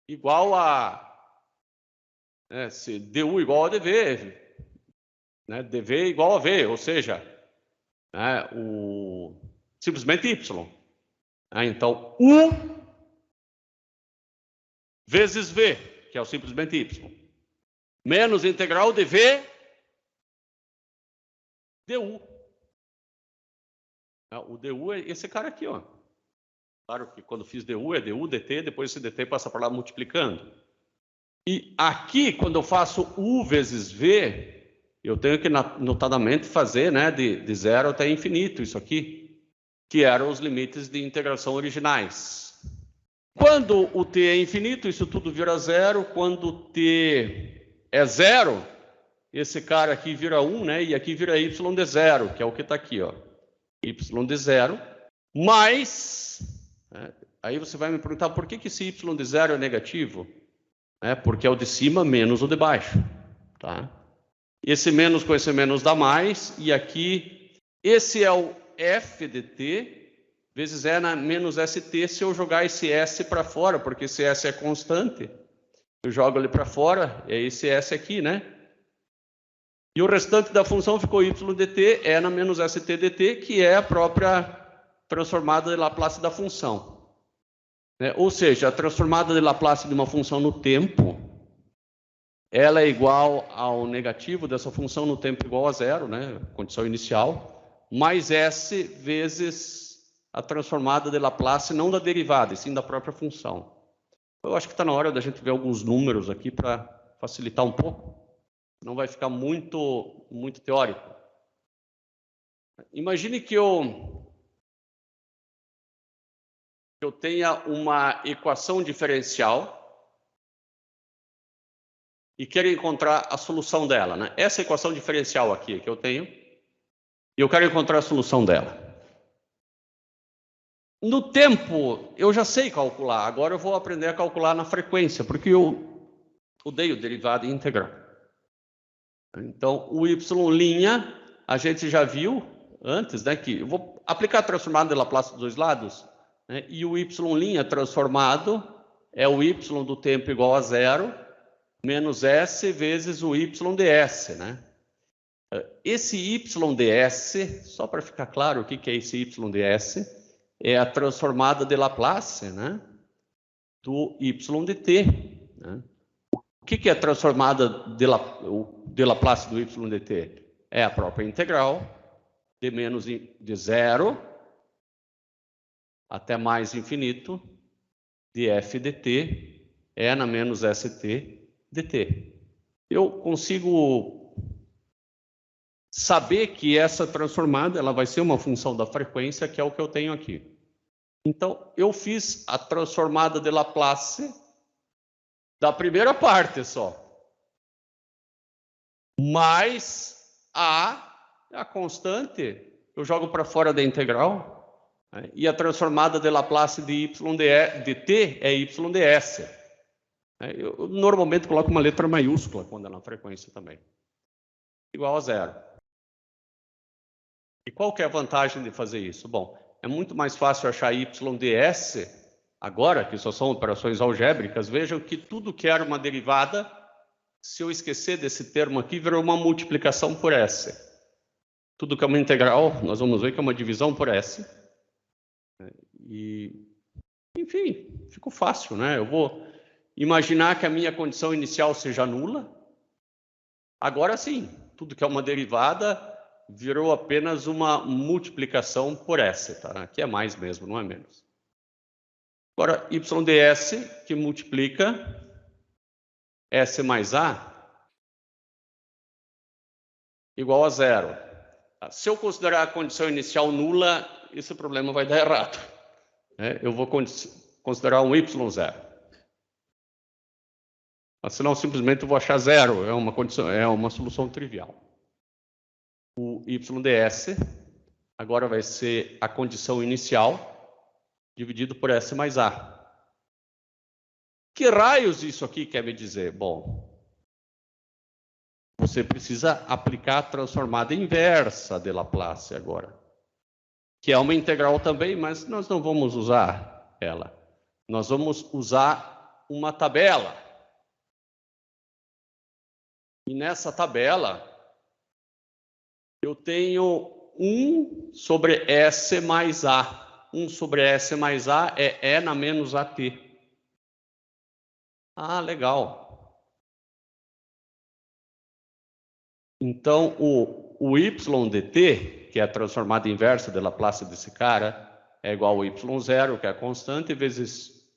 igual a... se du igual a dv, né, dv igual a v, ou seja, né, simplesmente y. Então, u vezes v, que é o simplesmente y, menos integral de v du. O du é esse cara aqui, ó. Claro que quando fiz du é du dt, depois esse dt passa para lá multiplicando. E aqui, quando eu faço u vezes v, eu tenho que notadamente fazer, né, de zero até infinito, isso aqui, que eram os limites de integração originais. Quando o t é infinito, isso tudo vira zero. Quando o t é zero, esse cara aqui vira 1, né, e aqui vira y de zero, que é o que está aqui, ó. y de zero, mais... aí você vai me perguntar por que esse y de zero é negativo? Porque é o de cima menos o de baixo. Tá? Esse menos com esse menos dá mais, e aqui, esse é o f de t, vezes E na menos st, se eu jogar esse S para fora, porque esse S é constante, eu jogo ele para fora, é esse S aqui, né? E o restante da função ficou y dt, E na menos st dt, que é a própria transformada de Laplace da função. Ou seja, a transformada de Laplace de uma função no tempo, ela é igual ao negativo dessa função no tempo igual a zero, né? Condição inicial, mais S vezes a transformada de Laplace, não da derivada, e sim da própria função. Eu acho que está na hora da gente ver alguns números aqui para facilitar um pouco. Não vai ficar muito teórico. Imagine que eu tenha uma equação diferencial e quero encontrar a solução dela, né? Essa equação diferencial aqui que eu tenho, e eu quero encontrar a solução dela. No tempo, eu já sei calcular. Agora eu vou aprender a calcular na frequência, porque eu odeio derivada integral. Então, o y', a gente já viu antes, né, que eu vou aplicar a transformada de Laplace dos dois lados, né, e o y' transformado é o y do tempo igual a zero, menos s vezes o y de s, né? Esse y de s, só para ficar claro o que é esse y de s, é a transformada de Laplace, né, do y de t. Né? O que é a transformada de Laplace do y de t? É a própria integral de menos de zero até mais infinito de f de t, E na menos st dt. Eu consigo saber que essa transformada ela vai ser uma função da frequência, que é o que eu tenho aqui. Então, eu fiz a transformada de Laplace da primeira parte só. Mais a constante, eu jogo para fora da integral, né? E a transformada de Laplace de y de t é y de s. Eu normalmente coloco uma letra maiúscula quando é na frequência também. Igual a zero. E qual que é a vantagem de fazer isso? Bom, é muito mais fácil achar y de s agora, que só são operações algébricas. Vejam que tudo que era uma derivada, se eu esquecer desse termo aqui, virou uma multiplicação por s. Tudo que é uma integral, nós vamos ver que é uma divisão por s. E, enfim, ficou fácil, né? Eu vou imaginar que a minha condição inicial seja nula. Agora sim, tudo que é uma derivada virou apenas uma multiplicação por s, tá? Aqui é mais mesmo, não é menos. Agora, y de s, que multiplica s mais a, igual a zero. Se eu considerar a condição inicial nula, esse problema vai dar errado. Eu vou considerar um y zero. Mas, senão, simplesmente eu vou achar zero. É uma solução trivial. O y de s agora vai ser a condição inicial dividido por s mais a. Que raios isso aqui quer me dizer? Bom, você precisa aplicar a transformada inversa de Laplace agora, que é uma integral também, mas nós não vamos usar ela. Nós vamos usar uma tabela. E nessa tabela, eu tenho 1 sobre S mais A. 1 sobre S mais A é E na menos AT. Ah, legal. Então, o y de t, que é a transformada inversa de Laplace desse cara, é igual ao y0, que é a constante, vezes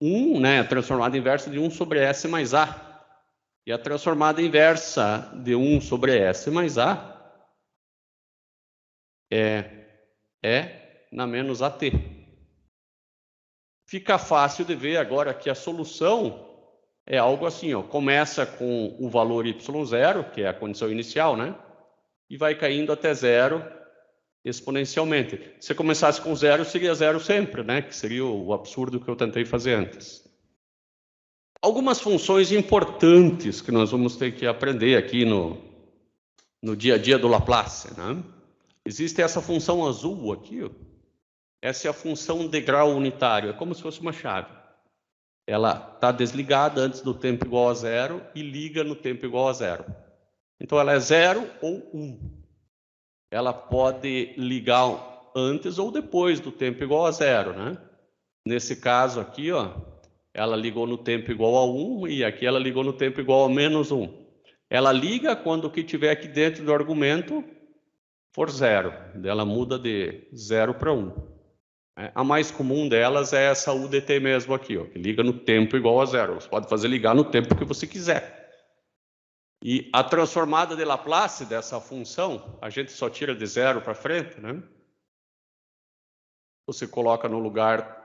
1, né, a transformada inversa de 1 sobre S mais A. E a transformada inversa de 1 sobre S mais A é na menos AT. Fica fácil de ver agora que a solução é algo assim, ó, começa com o valor y0, que é a condição inicial, né? E vai caindo até zero exponencialmente. Se você começasse com zero, seria zero sempre, né? Que seria o absurdo que eu tentei fazer antes. Algumas funções importantes que nós vamos ter que aprender aqui no dia a dia do Laplace, né? Existe essa função azul aqui, ó. Essa é a função de grau unitário, é como se fosse uma chave. Ela está desligada antes do tempo igual a zero e liga no tempo igual a zero. Então, ela é 0 ou 1. Ela pode ligar antes ou depois do tempo igual a zero, né? Nesse caso aqui, ó, ela ligou no tempo igual a 1 e aqui ela ligou no tempo igual a menos 1. Ela liga quando o que tiver aqui dentro do argumento for 0. Ela muda de 0 para 1. A mais comum delas é essa UDT mesmo aqui, ó, que liga no tempo igual a 0. Você pode fazer ligar no tempo que você quiser. E a transformada de Laplace dessa função, a gente só tira de 0 para frente, né? Você coloca no lugar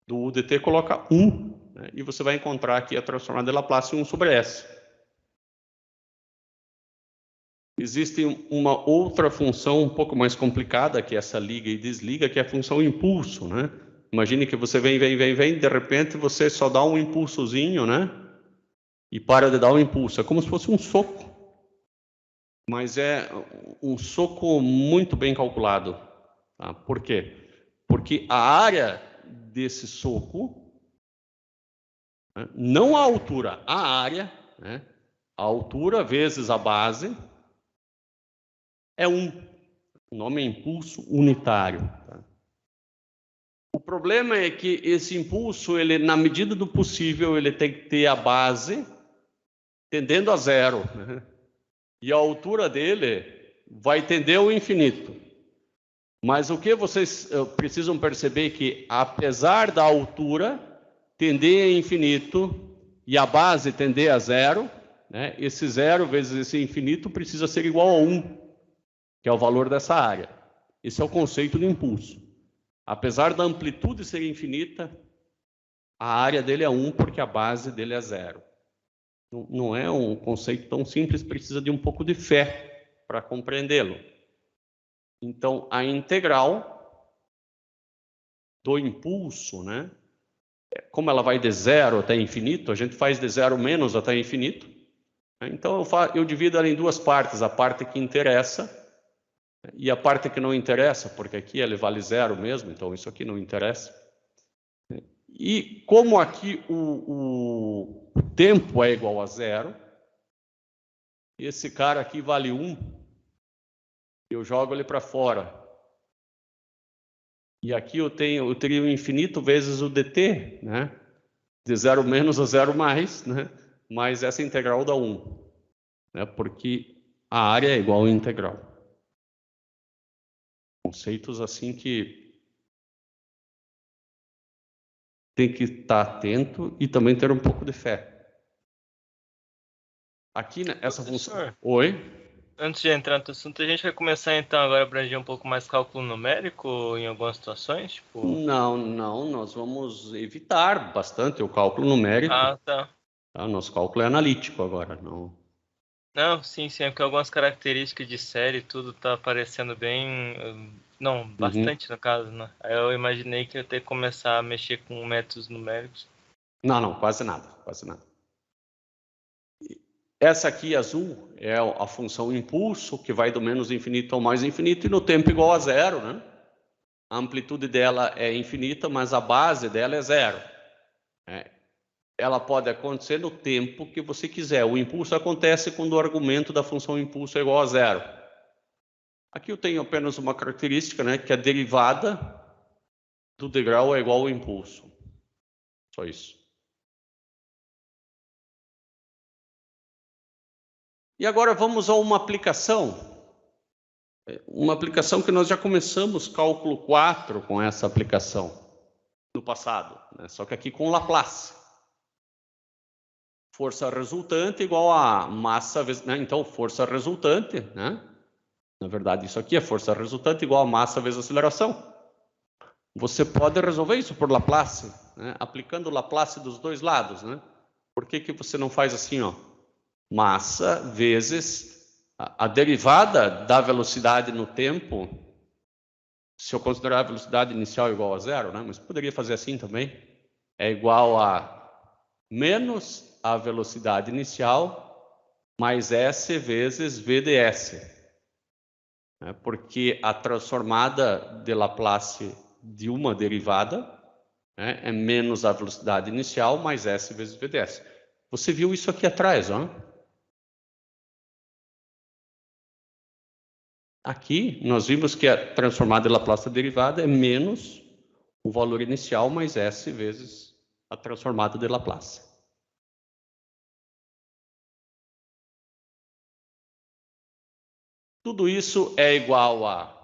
do UDT, coloca 1, né? E você vai encontrar aqui a transformada de Laplace 1 sobre S. Existe uma outra função um pouco mais complicada, que é essa liga e desliga, que é a função impulso, né? Imagine que você vem, de repente você só dá um impulsozinho, né? E para de dar o impulso. É como se fosse um soco. Mas é um soco muito bem calculado. Tá? Por quê? Porque a área desse soco, né, não a altura, a área, né, a altura vezes a base, é 1. O nome é impulso unitário. Tá? O problema é que esse impulso, ele, na medida do possível, ele tem que ter a base tendendo a 0, né? E a altura dele vai tender ao infinito. Mas o que vocês precisam perceber é que, apesar da altura tender a infinito e a base tender a 0, né, esse 0 vezes esse infinito precisa ser igual a 1, que é o valor dessa área. Esse é o conceito do impulso. Apesar da amplitude ser infinita, a área dele é 1 porque a base dele é 0. Não é um conceito tão simples, precisa de um pouco de fé para compreendê-lo. Então, a integral do impulso, né? Como ela vai de 0 até infinito, a gente faz de 0 menos até infinito. Então, eu divido ela em duas partes, a parte que interessa e a parte que não interessa, porque aqui ele vale 0 mesmo, então isso aqui não interessa. E como aqui o tempo é igual a 0, esse cara aqui vale 1, eu jogo ele para fora. E aqui eu teria o infinito vezes o dt, né? De 0 menos a 0 mais, né? Mais essa integral dá 1, né? Porque a área é igual à integral. Conceitos assim que tem que estar atento e também ter um pouco de fé. Aqui, né, essa função... Oi? Antes de entrar no assunto, a gente vai começar então agora a abranger um pouco mais cálculo numérico em algumas situações? Tipo... Não, nós vamos evitar bastante o cálculo numérico. Ah, tá. Tá? Nosso cálculo é analítico agora, não... Não, sim, é porque algumas características de série tudo tá aparecendo bem... Não, bastante no caso, né? Aí eu imaginei que eu ia ter que começar a mexer com métodos numéricos. Não, quase nada, quase nada. Essa aqui, azul, é a função impulso, que vai do menos infinito ao mais infinito, e no tempo igual a 0, né? A amplitude dela é infinita, mas a base dela é 0. Ela pode acontecer no tempo que você quiser. O impulso acontece quando o argumento da função impulso é igual a 0. Aqui eu tenho apenas uma característica, né? Que a derivada do degrau é igual ao impulso. Só isso. E agora vamos a uma aplicação que nós já começamos cálculo 4 com essa aplicação no passado, né? Só que aqui com Laplace. Força resultante igual a massa vezes... Né? Então, força resultante, né? Na verdade, isso aqui é força resultante igual a massa vezes aceleração. Você pode resolver isso por Laplace, né? Aplicando o Laplace dos dois lados, né? Por que você não faz assim, ó? Massa vezes a derivada da velocidade no tempo se eu considerar a velocidade inicial igual a zero, né? Mas poderia fazer assim também. É igual a menos a velocidade inicial mais S vezes V ds. Porque a transformada de Laplace de uma derivada é menos a velocidade inicial mais S vezes V ds. Você viu isso aqui atrás, ó? Aqui, nós vimos que a transformada de Laplace da derivada é menos o valor inicial mais S vezes a transformada de Laplace. Tudo isso é igual a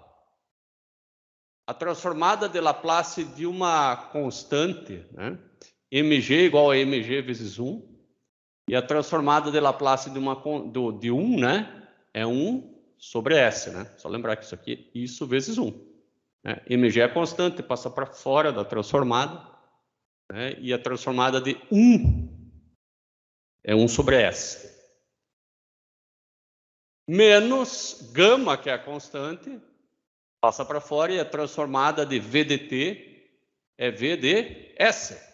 transformada de Laplace de uma constante, né? mg igual a mg vezes 1, e a transformada de Laplace de 1, né? É 1 sobre S, né? Só lembrar que isso aqui, isso vezes 1. Né? mg é constante, passa para fora da transformada, né? E a transformada de 1 é 1 sobre S. Menos gama, que é a constante, passa para fora, e a transformada de V dt é V de S.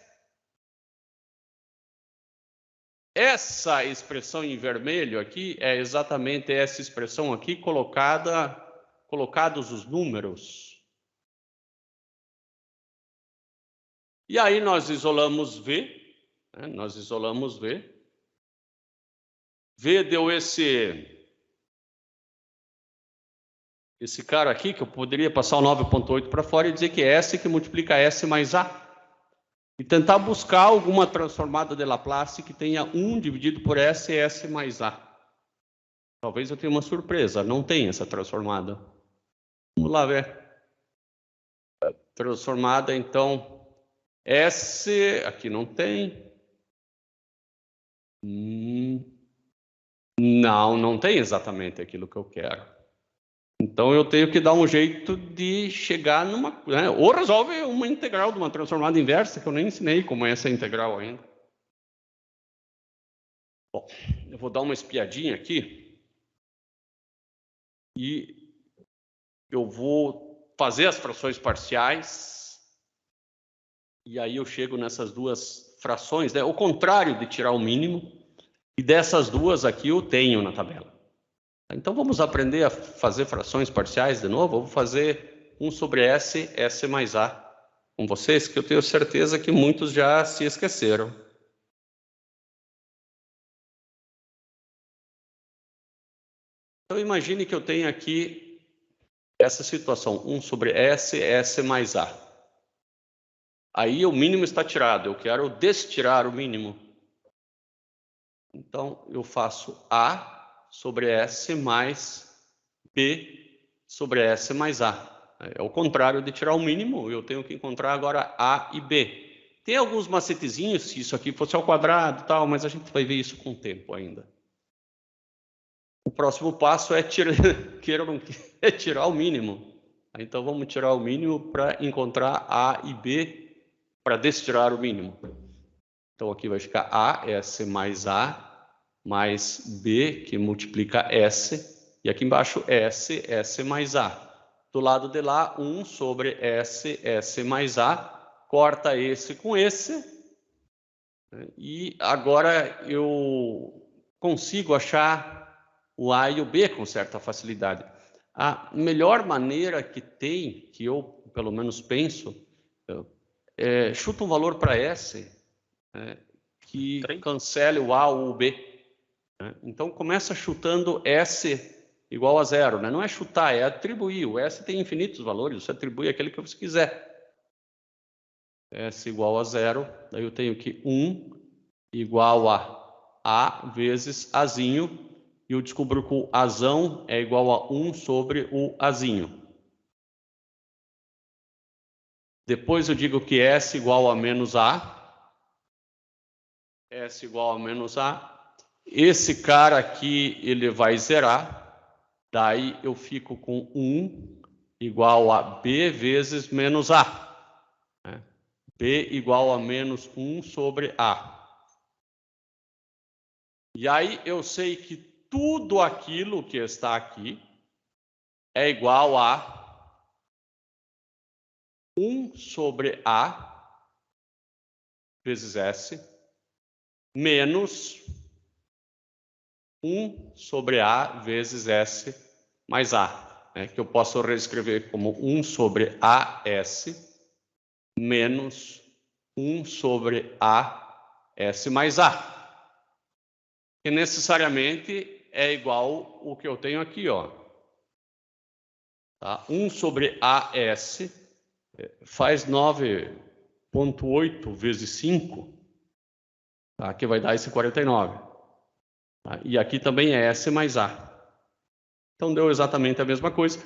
Essa expressão em vermelho aqui é exatamente essa expressão aqui colocados os números. E aí nós isolamos V, né? Nós isolamos V. V deu esse cara aqui, que eu poderia passar o 9,8 para fora e dizer que é S que multiplica S mais A. E tentar buscar alguma transformada de Laplace que tenha 1 dividido por S e S mais A. Talvez eu tenha uma surpresa, não tem essa transformada. Vamos lá ver. Transformada, então, S, aqui não tem. Não tem exatamente aquilo que eu quero. Então, eu tenho que dar um jeito de chegar numa... Né? Ou resolve uma integral de uma transformada inversa, que eu nem ensinei como é essa integral ainda. Bom, eu vou dar uma espiadinha aqui. E eu vou fazer as frações parciais. E aí eu chego nessas duas frações, né? O contrário de tirar o mínimo. E dessas duas aqui eu tenho na tabela. Então, vamos aprender a fazer frações parciais de novo. Eu vou fazer 1 sobre S, S mais A com vocês, que eu tenho certeza que muitos já se esqueceram. Então, imagine que eu tenho aqui essa situação, 1 sobre S, S mais A. Aí o mínimo está tirado, eu quero destirar o mínimo. Então, eu faço A sobre S mais B sobre S mais A. É o contrário de tirar o mínimo, eu tenho que encontrar agora A e B. Tem alguns macetezinhos, se isso aqui fosse ao quadrado e tal, mas a gente vai ver isso com o tempo ainda. O próximo passo é tirar o mínimo. Então, vamos tirar o mínimo para encontrar A e B para destirar o mínimo. Então, aqui vai ficar A, S mais A, mais B, que multiplica S, e aqui embaixo S, S mais A. Do lado de lá, 1 sobre S, S mais A, corta esse com esse, e agora eu consigo achar o A e o B com certa facilidade. A melhor maneira que tem, que eu pelo menos penso, chuta um valor para S, que cancele o A ou o B. Então, começa chutando S igual a zero. Né? Não é chutar, é atribuir. O S tem infinitos valores, você atribui aquele que você quiser. S igual a zero, daí eu tenho que 1 igual a vezes Azinho, e eu descubro que o Azão é igual a 1 sobre o Azinho. Depois eu digo que S igual a menos A. S igual a menos A. Esse cara aqui, ele vai zerar. Daí eu fico com 1 igual a B vezes menos A. B igual a menos 1 sobre A. E aí eu sei que tudo aquilo que está aqui é igual a 1 sobre A vezes S menos 1 sobre A vezes S mais A, né, que eu posso reescrever como 1 sobre AS menos 1 sobre AS mais A, que necessariamente é igual o que eu tenho aqui, ó. Tá? 1 sobre AS faz 9,8 vezes 5, tá? Que vai dar esse 49. Tá? E aqui também é S mais A. Então deu exatamente a mesma coisa.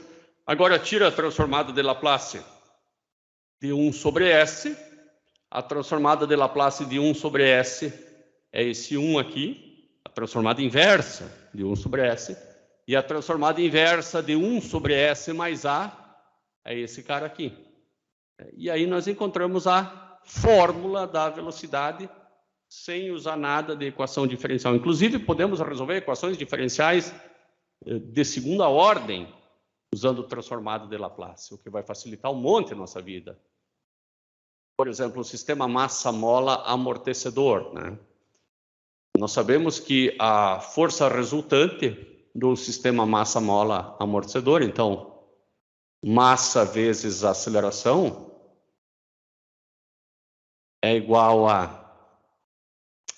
Agora tira a transformada de Laplace de 1 sobre S. A transformada de Laplace de 1 sobre S é esse 1 aqui. A transformada inversa de 1 sobre S. E a transformada inversa de 1 sobre S mais A é esse cara aqui. E aí nós encontramos a fórmula da velocidade sem usar nada de equação diferencial. Inclusive, podemos resolver equações diferenciais de segunda ordem usando o transformado de Laplace, o que vai facilitar um monte a nossa vida. Por exemplo, o sistema massa-mola-amortecedor, né? Nós sabemos que a força resultante do sistema massa-mola-amortecedor, então, massa vezes aceleração, é igual a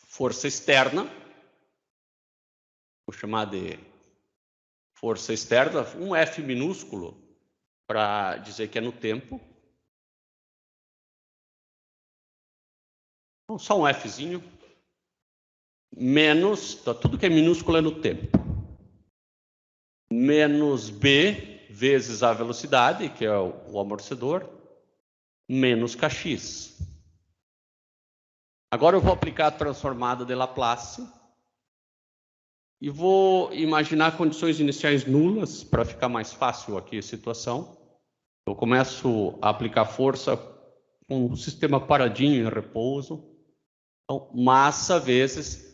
força externa, vou chamar de força externa, um F minúsculo, para dizer que é no tempo. Então, só um Fzinho, menos, tá, tudo que é minúsculo é no tempo, menos B vezes a velocidade, que é o amortecedor, menos Kx. Agora eu vou aplicar a transformada de Laplace e vou imaginar condições iniciais nulas para ficar mais fácil aqui a situação. Eu começo a aplicar força com o sistema paradinho em repouso. Então, massa vezes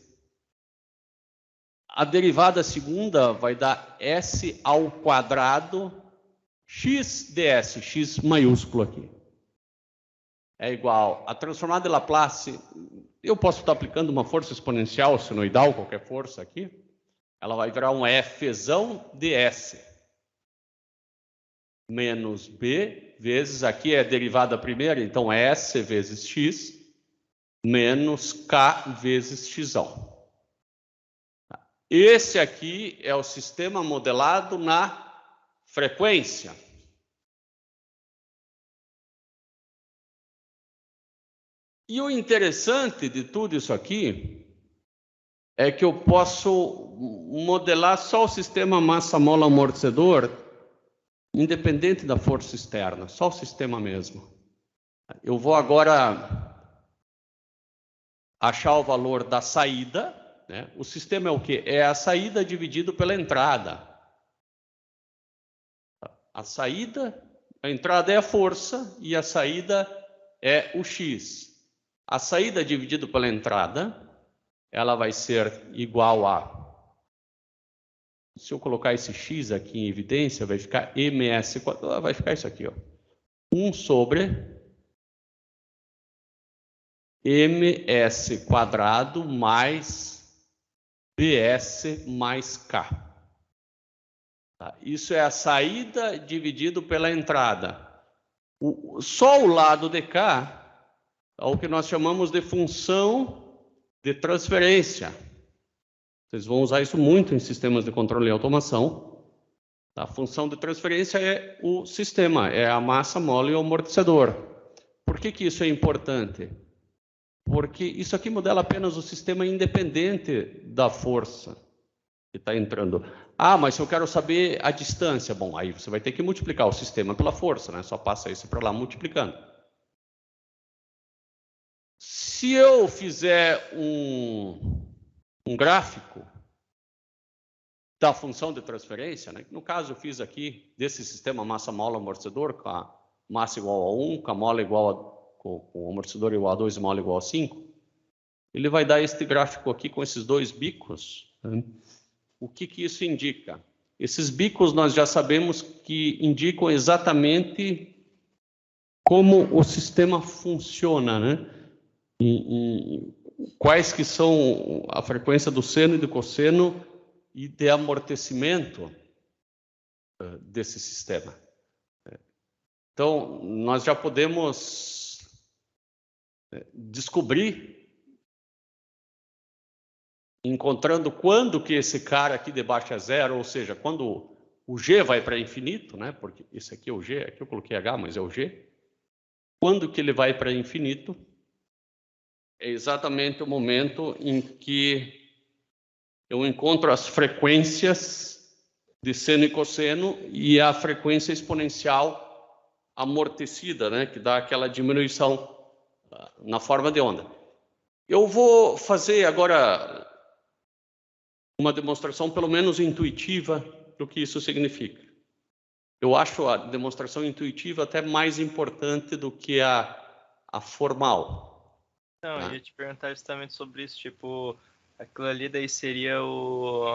a derivada segunda vai dar S ao quadrado x ds, x maiúsculo aqui. É igual a transformada de Laplace. Eu posso estar aplicando uma força exponencial senoidal, qualquer força aqui. Ela vai virar um Fzão ds. Menos B vezes, aqui é a derivada primeira, então S vezes x, menos K vezes xão. Esse aqui é o sistema modelado na frequência. E o interessante de tudo isso aqui é que eu posso modelar só o sistema massa-mola-amortecedor independente da força externa, só o sistema mesmo. Eu vou agora achar o valor da saída, né? O sistema é o quê? É a saída dividido pela entrada. A saída, a entrada é a força e a saída é o x. A saída dividido pela entrada, ela vai ser igual a... Se eu colocar esse x aqui em evidência, vai ficar ms, vai ficar isso aqui, ó. 1 sobre ms quadrado mais bs mais k. Tá? Isso é a saída dividido pela entrada. Só o lado de cá é o que nós chamamos de função de transferência. Vocês vão usar isso muito em sistemas de controle e automação. A função de transferência é o sistema, é a massa, mola e o amortecedor. Por que isso é importante? Porque isso aqui modela apenas o sistema independente da força que está entrando. Ah, mas se eu quero saber a distância, bom, aí você vai ter que multiplicar o sistema pela força, né? Só passa isso para lá multiplicando. Se eu fizer um gráfico da função de transferência, né? No caso eu fiz aqui desse sistema massa-mola-amortecedor com a massa igual a 1, com a mola igual a, com o amortecedor igual a 2 e mola igual a 5, ele vai dar este gráfico aqui com esses dois bicos. Né? O que isso indica? Esses bicos nós já sabemos que indicam exatamente como o sistema funciona, né? E quais que são a frequência do seno e do cosseno e de amortecimento desse sistema. Então, nós já podemos descobrir, encontrando quando que esse cara aqui debaixo é zero, ou seja, quando o G vai para infinito, né? Porque esse aqui é o G, aqui eu coloquei H, mas é o G. Quando que ele vai para infinito? É exatamente o momento em que eu encontro as frequências de seno e cosseno e a frequência exponencial amortecida, né, que dá aquela diminuição na forma de onda. Eu vou fazer agora uma demonstração pelo menos intuitiva do que isso significa. Eu acho a demonstração intuitiva até mais importante do que a formal. Não, eu ia te perguntar justamente sobre isso, tipo, aquilo ali daí seria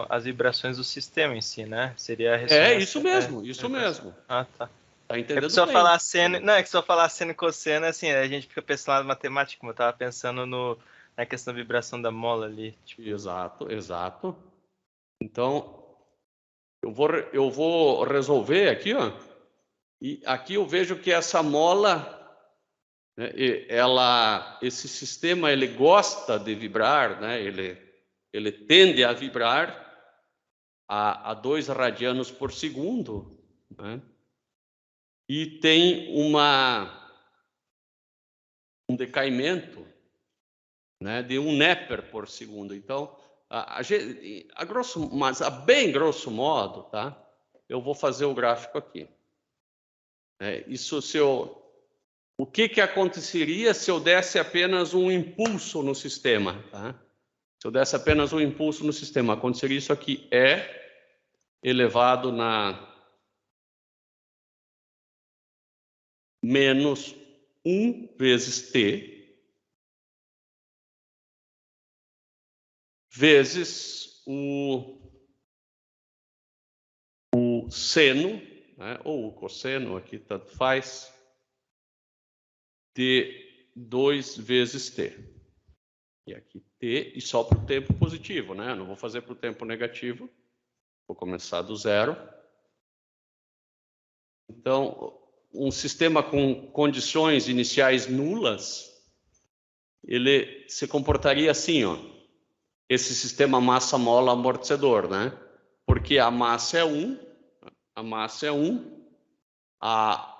as vibrações do sistema em si, né? Seria a ressonância. Isso mesmo, isso mesmo. Ah, tá. Tá entendendo só bem. Falar seno, não, é que só falar seno e cosseno, assim, a gente fica pensando na matemática, como eu tava pensando na questão da vibração da mola ali. Tipo. Exato. Então, eu vou resolver aqui, ó. E aqui eu vejo que essa mola, né, esse sistema, ele gosta de vibrar, né? Ele tende a vibrar a 2 radianos por segundo, né? E tem um decaimento, né, de 1 Nepper por segundo. Então, mas a bem grosso modo, tá? Eu vou fazer o gráfico aqui. O que aconteceria se eu desse apenas um impulso no sistema, tá? Se eu desse apenas um impulso no sistema, aconteceria isso aqui, E elevado na menos 1 vezes T, vezes o seno, né, ou o cosseno, aqui tanto faz, de 2 vezes T. E aqui T, e só para o tempo positivo, né? Eu não vou fazer para o tempo negativo. Vou começar do zero. Então, um sistema com condições iniciais nulas, ele se comportaria assim, ó. Esse sistema massa-mola amortecedor, né? Porque a massa é 1,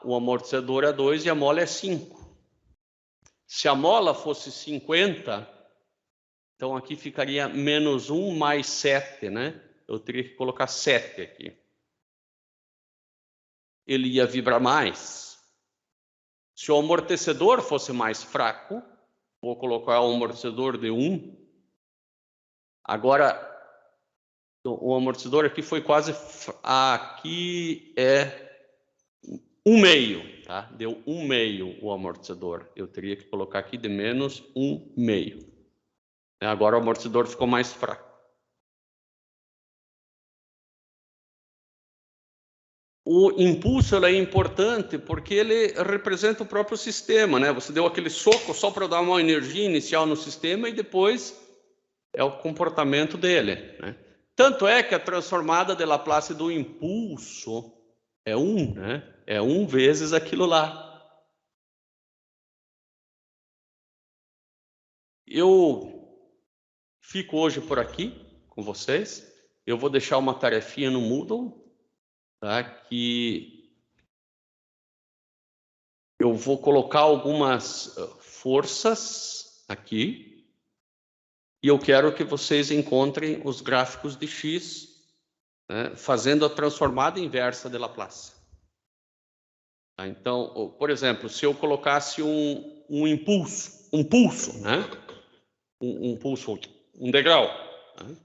o amortecedor é 2 e a mola é 5. Se a mola fosse 50, então aqui ficaria menos 1 mais 7, né? Eu teria que colocar 7 aqui. Ele ia vibrar mais. Se o amortecedor fosse mais fraco, vou colocar o amortecedor de 1. Agora, o amortecedor aqui foi quase... Aqui é 1/2, tá? Deu 1/2 o amortecedor. Eu teria que colocar aqui de menos 1/2. Agora o amortecedor ficou mais fraco. O impulso é importante porque ele representa o próprio sistema, né? Você deu aquele soco só para dar uma energia inicial no sistema e depois é o comportamento dele, né? Tanto é que a transformada de Laplace do impulso é 1, né? É 1 vezes aquilo lá. Eu fico hoje por aqui com vocês. Eu vou deixar uma tarefinha no Moodle, tá? Que eu vou colocar algumas forças aqui e eu quero que vocês encontrem os gráficos de X, né, fazendo a transformada inversa de Laplace. Tá? Então, por exemplo, se eu colocasse um pulso, né? Um pulso, um degrau. Né?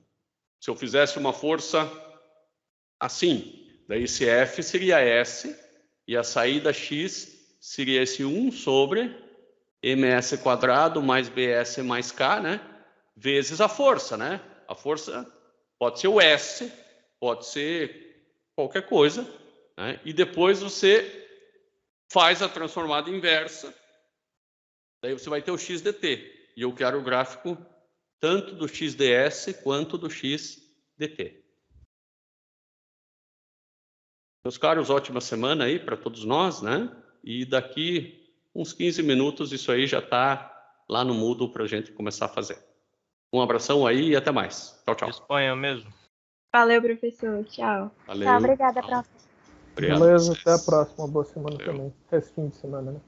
Se eu fizesse uma força assim, daí esse F seria S e a saída X seria esse 1 sobre ms quadrado mais bs mais k, né? Vezes a força, né? A força pode ser o S, pode ser qualquer coisa, né? E depois você faz a transformada inversa, daí você vai ter o XDT. E eu quero o gráfico tanto do XDS quanto do XDT. Meus caros, ótima semana aí para todos nós, né? E daqui uns 15 minutos isso aí já está lá no Moodle para a gente começar a fazer. Um abração aí e até mais. Tchau, tchau. Disponha mesmo. Valeu, professor. Tchau. Valeu. Tá, obrigada, prof. Obrigado. Beleza, até a próxima. Boa semana também. Restinho de semana, né?